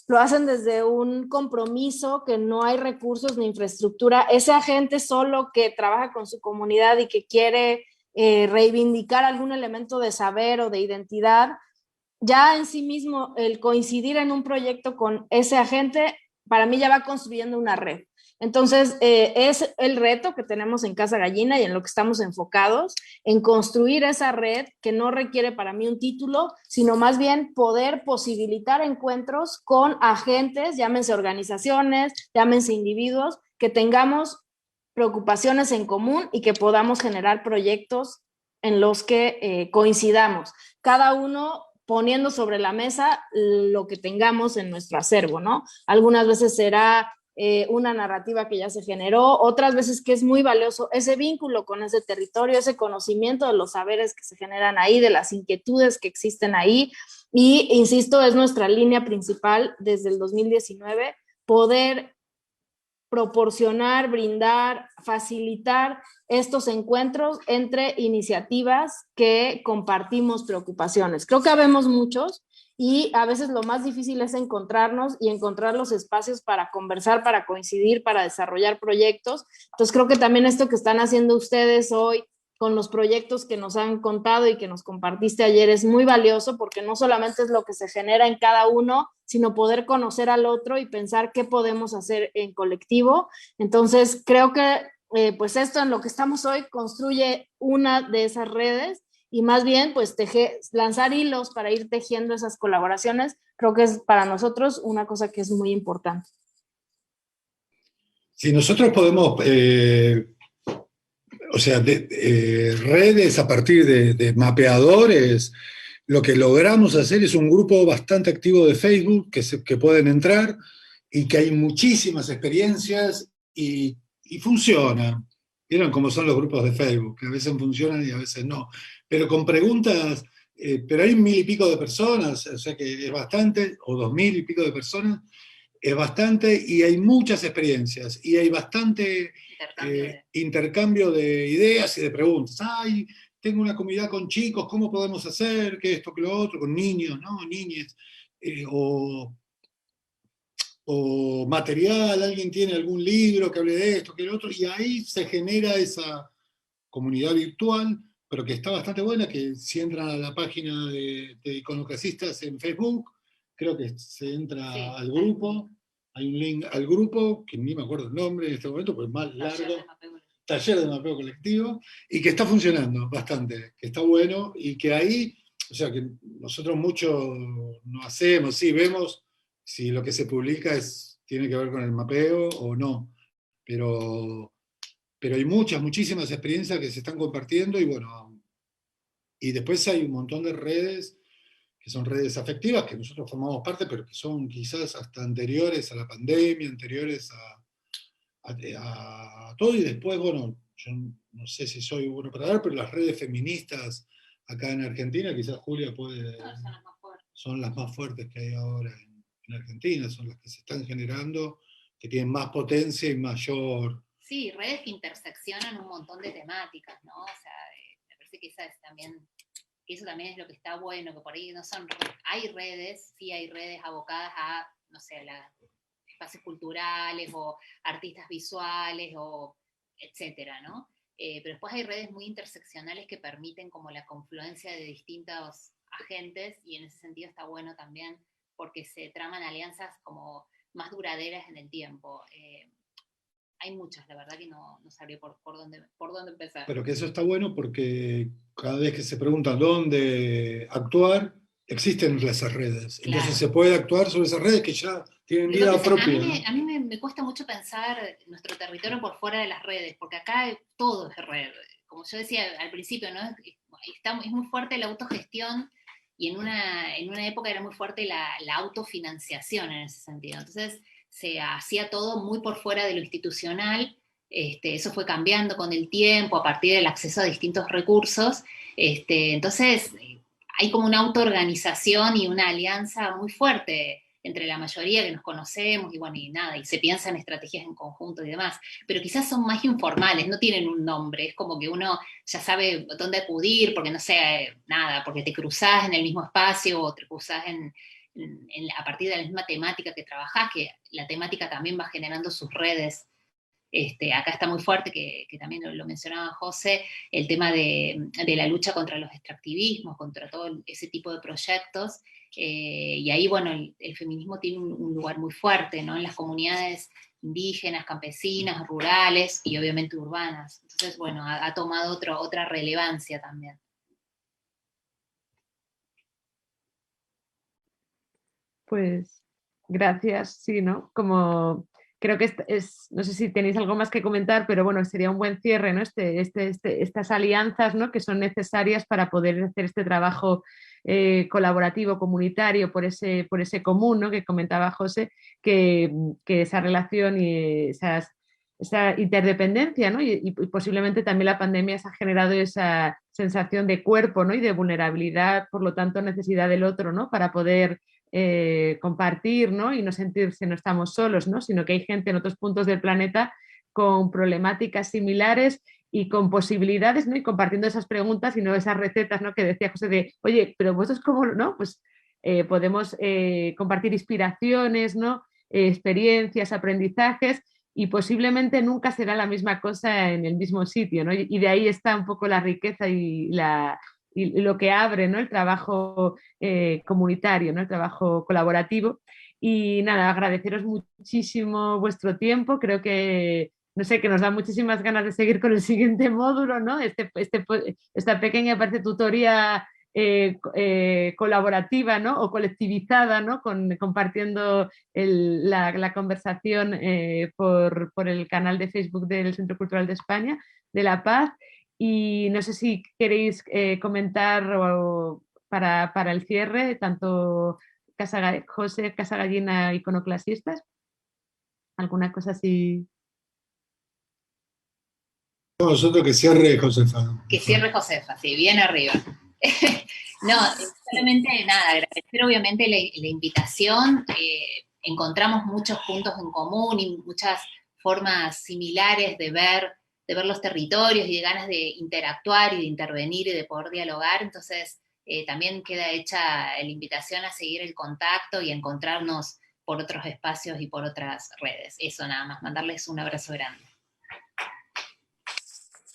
lo hacen desde un compromiso, que no hay recursos ni infraestructura. Ese agente solo que trabaja con su comunidad y que quiere reivindicar algún elemento de saber o de identidad, ya en sí mismo el coincidir en un proyecto con ese agente, para mí ya va construyendo una red. Entonces, es el reto que tenemos en Casa Gallina y en lo que estamos enfocados, en construir esa red que no requiere para mí un título, sino más bien poder posibilitar encuentros con agentes, llámense organizaciones, llámense individuos, que tengamos preocupaciones en común y que podamos generar proyectos en los que coincidamos, cada uno poniendo sobre la mesa lo que tengamos en nuestro acervo, ¿no? Algunas veces será una narrativa que ya se generó, otras veces que es muy valioso ese vínculo con ese territorio, ese conocimiento de los saberes que se generan ahí, de las inquietudes que existen ahí, y insisto, es nuestra línea principal desde el 2019, poder proporcionar, brindar, facilitar estos encuentros entre iniciativas que compartimos preocupaciones. Creo que habemos muchos y a veces lo más difícil es encontrarnos y encontrar los espacios para conversar, para coincidir, para desarrollar proyectos. Entonces creo que también esto que están haciendo ustedes hoy con los proyectos que nos han contado y que nos compartiste ayer es muy valioso, porque no solamente es lo que se genera en cada uno, sino poder conocer al otro y pensar qué podemos hacer en colectivo. Entonces, creo que pues esto en lo que estamos hoy construye una de esas redes, y más bien pues lanzar hilos para ir tejiendo esas colaboraciones, creo que es para nosotros una cosa que es muy importante. Si nosotros podemos... redes a partir de mapeadores, lo que logramos hacer es un grupo bastante activo de Facebook que pueden entrar y que hay muchísimas experiencias y funcionan. ¿Vieron cómo son los grupos de Facebook? Que a veces funcionan y a veces no. Pero con preguntas, pero hay 1000 y pico de personas, o sea que es bastante, o 2000 y pico de personas, es bastante, y hay muchas experiencias, y hay bastante intercambio de ideas y de preguntas. Ay, tengo una comunidad con chicos, ¿cómo podemos hacer? Que esto, que lo otro, con niños, ¿no? Niñes, o o material, alguien tiene algún libro que hable de esto, que de lo otro, y ahí se genera esa comunidad virtual, pero que está bastante buena, que si entran a la página de Iconoclasistas en Facebook, creo que se entra Sí, al grupo, hay un link al grupo, que ni me acuerdo el nombre en este momento, porque es más largo, Taller de Mapeo Colectivo, y que está funcionando bastante, que está bueno, y que ahí, o sea, que nosotros mucho no hacemos, sí, vemos si lo que se publica tiene que ver con el mapeo o no, pero hay muchísimas experiencias que se están compartiendo, y bueno, y después hay un montón de redes que son redes afectivas, que nosotros formamos parte, pero que son quizás hasta anteriores a la pandemia, anteriores a todo, y después, bueno, yo no sé si soy bueno para dar, pero las redes feministas acá en Argentina, quizás Julia puede... Son las más fuertes que hay ahora en Argentina, son las que se están generando, que tienen más potencia y mayor... Sí, redes que interseccionan un montón de temáticas, ¿no? O sea, me parece que eso también es lo que está bueno, que por ahí no son redes, hay redes abocadas a, no sé, espacios culturales o artistas visuales o etcétera, ¿no? Pero después hay redes muy interseccionales que permiten como la confluencia de distintos agentes, y en ese sentido está bueno también porque se traman alianzas como más duraderas en el tiempo. Hay muchas, la verdad que no sabría por dónde empezar. Pero que eso está bueno porque cada vez que se pregunta dónde actuar, existen esas redes. Claro. Entonces se puede actuar sobre esas redes que ya tienen vida propia. A mí me cuesta mucho pensar nuestro territorio por fuera de las redes, porque acá todo es red. Como yo decía al principio, ¿no? Es muy fuerte la autogestión, y en una época era muy fuerte la autofinanciación en ese sentido. Entonces se hacía todo muy por fuera de lo institucional. Eso fue cambiando con el tiempo a partir del acceso a distintos recursos. Entonces hay como una autoorganización y una alianza muy fuerte entre la mayoría que nos conocemos, y bueno, y nada, y se piensa en estrategias en conjunto y demás, pero quizás son más informales, no tienen un nombre, es como que uno ya sabe dónde acudir, porque no sé, nada, porque te cruzás en el mismo espacio, o te cruzás a partir de la misma temática que trabajás, que la temática también va generando sus redes. Acá está muy fuerte, que también lo mencionaba José, el tema de la lucha contra los extractivismos, contra todo ese tipo de proyectos, y ahí, bueno, el feminismo tiene un lugar muy fuerte, ¿no? En las comunidades indígenas, campesinas, rurales y obviamente urbanas. Entonces, bueno, ha tomado otra relevancia también. Pues gracias, sí, ¿no? Como creo que no sé si tenéis algo más que comentar, pero bueno, sería un buen cierre, ¿no? Estas alianzas, ¿no? Que son necesarias para poder hacer este trabajo colaborativo, comunitario, por ese común, ¿no? Que comentaba José, que esa relación y esa interdependencia, ¿no? Y posiblemente también la pandemia se ha generado esa sensación de cuerpo, ¿no? Y de vulnerabilidad, por lo tanto, necesidad del otro, ¿no? Para poder compartir, ¿no? Y no sentirse no estamos solos, ¿no? Sino que hay gente en otros puntos del planeta con problemáticas similares y con posibilidades, ¿no? Y compartiendo esas preguntas y no esas recetas, ¿no? Que decía José de, oye, pero vosotros cómo, ¿no? Pues podemos compartir inspiraciones, ¿no? Experiencias, aprendizajes, y posiblemente nunca será la misma cosa en el mismo sitio, ¿no? Y de ahí está un poco la riqueza y lo que abre, ¿no? El trabajo comunitario, ¿no? El trabajo colaborativo. Y nada, agradeceros muchísimo vuestro tiempo. Creo que, no sé, que nos da muchísimas ganas de seguir con el siguiente módulo, ¿no? Esta pequeña, parece, tutoría colaborativa, ¿no? O colectivizada, ¿no? Compartiendo la conversación por el canal de Facebook del Centro Cultural de España, de La Paz. Y no sé si queréis comentar para el cierre, tanto José Casagallina, Iconoclasistas, alguna cosa así. Nosotros que cierre Josefa. Que cierre Josefa, sí, bien arriba. No, solamente nada, agradecer obviamente la invitación. Encontramos muchos puntos en común y muchas formas similares de ver los territorios y de ganas de interactuar y de intervenir y de poder dialogar. Entonces, también queda hecha la invitación a seguir el contacto y a encontrarnos por otros espacios y por otras redes. Eso nada más, mandarles un abrazo grande.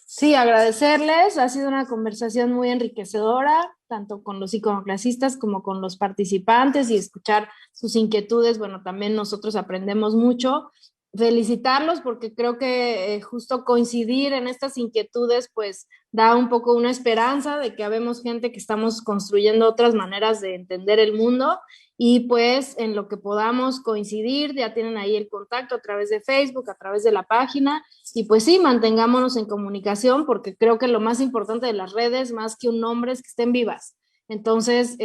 Sí, agradecerles, ha sido una conversación muy enriquecedora, tanto con los iconoclasistas como con los participantes, y escuchar sus inquietudes, bueno, también nosotros aprendemos mucho. Felicitarlos porque creo que justo coincidir en estas inquietudes pues da un poco una esperanza de que habemos gente que estamos construyendo otras maneras de entender el mundo, y pues en lo que podamos coincidir, ya tienen ahí el contacto a través de Facebook, a través de la página, y pues sí, mantengámonos en comunicación, porque creo que lo más importante de las redes, más que un nombre, es que estén vivas. Entonces,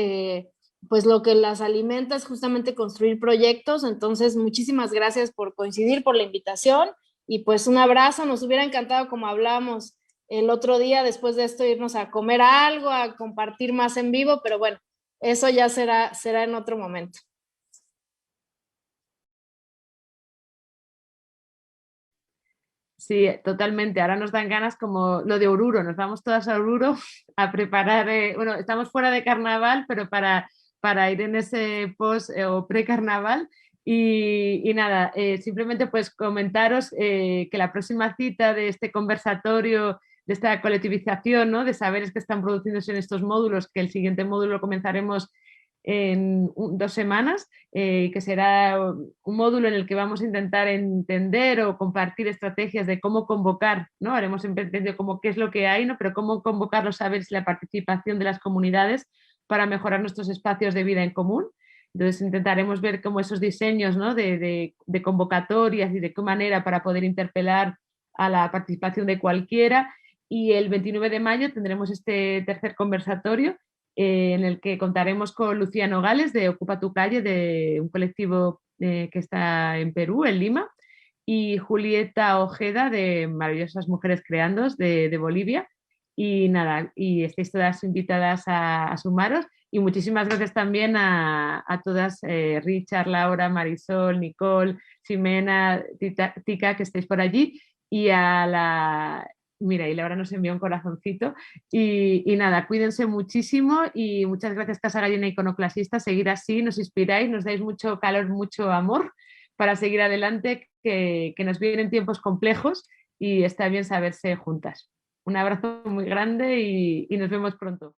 pues lo que las alimenta es justamente construir proyectos. Entonces, muchísimas gracias por coincidir, por la invitación, y pues un abrazo. Nos hubiera encantado, como hablamos el otro día, después de esto irnos a comer algo, a compartir más en vivo, pero bueno, eso ya será en otro momento. Sí, totalmente. Ahora nos dan ganas como lo de Oruro. Nos vamos todas a Oruro a preparar, bueno, estamos fuera de carnaval, pero para ir en ese post o pre-carnaval. Y nada, simplemente pues comentaros que la próxima cita de este conversatorio, de esta colectivización, ¿no?, de saberes que están produciéndose en estos módulos, que el siguiente módulo lo comenzaremos en 2 semanas, que será un módulo en el que vamos a intentar entender o compartir estrategias de cómo convocar, ¿no? Haremos entendido como qué es lo que hay, ¿no?, pero cómo convocar los saberes y la participación de las comunidades para mejorar nuestros espacios de vida en común. Entonces intentaremos ver cómo esos diseños, ¿no?, de convocatorias y de qué manera para poder interpelar a la participación de cualquiera. Y el 29 de mayo tendremos este tercer conversatorio en el que contaremos con Lucía Nogales de Ocupa tu Calle, de un colectivo que está en Perú, en Lima, y Julieta Ojeda de Maravillosas Mujeres Creandos de Bolivia. Y nada, y estáis todas invitadas a sumaros. Y muchísimas gracias también a todas, Richard, Laura, Marisol, Nicole, Ximena, Tica, que estáis por allí, y a la... Mira, y Laura nos envió un corazoncito. Y nada, cuídense muchísimo y muchas gracias, Casa Gallina Iconoclasista. Seguir así, nos inspiráis, nos dais mucho calor, mucho amor para seguir adelante, que nos vienen tiempos complejos y está bien saberse juntas. Un abrazo muy grande y nos vemos pronto.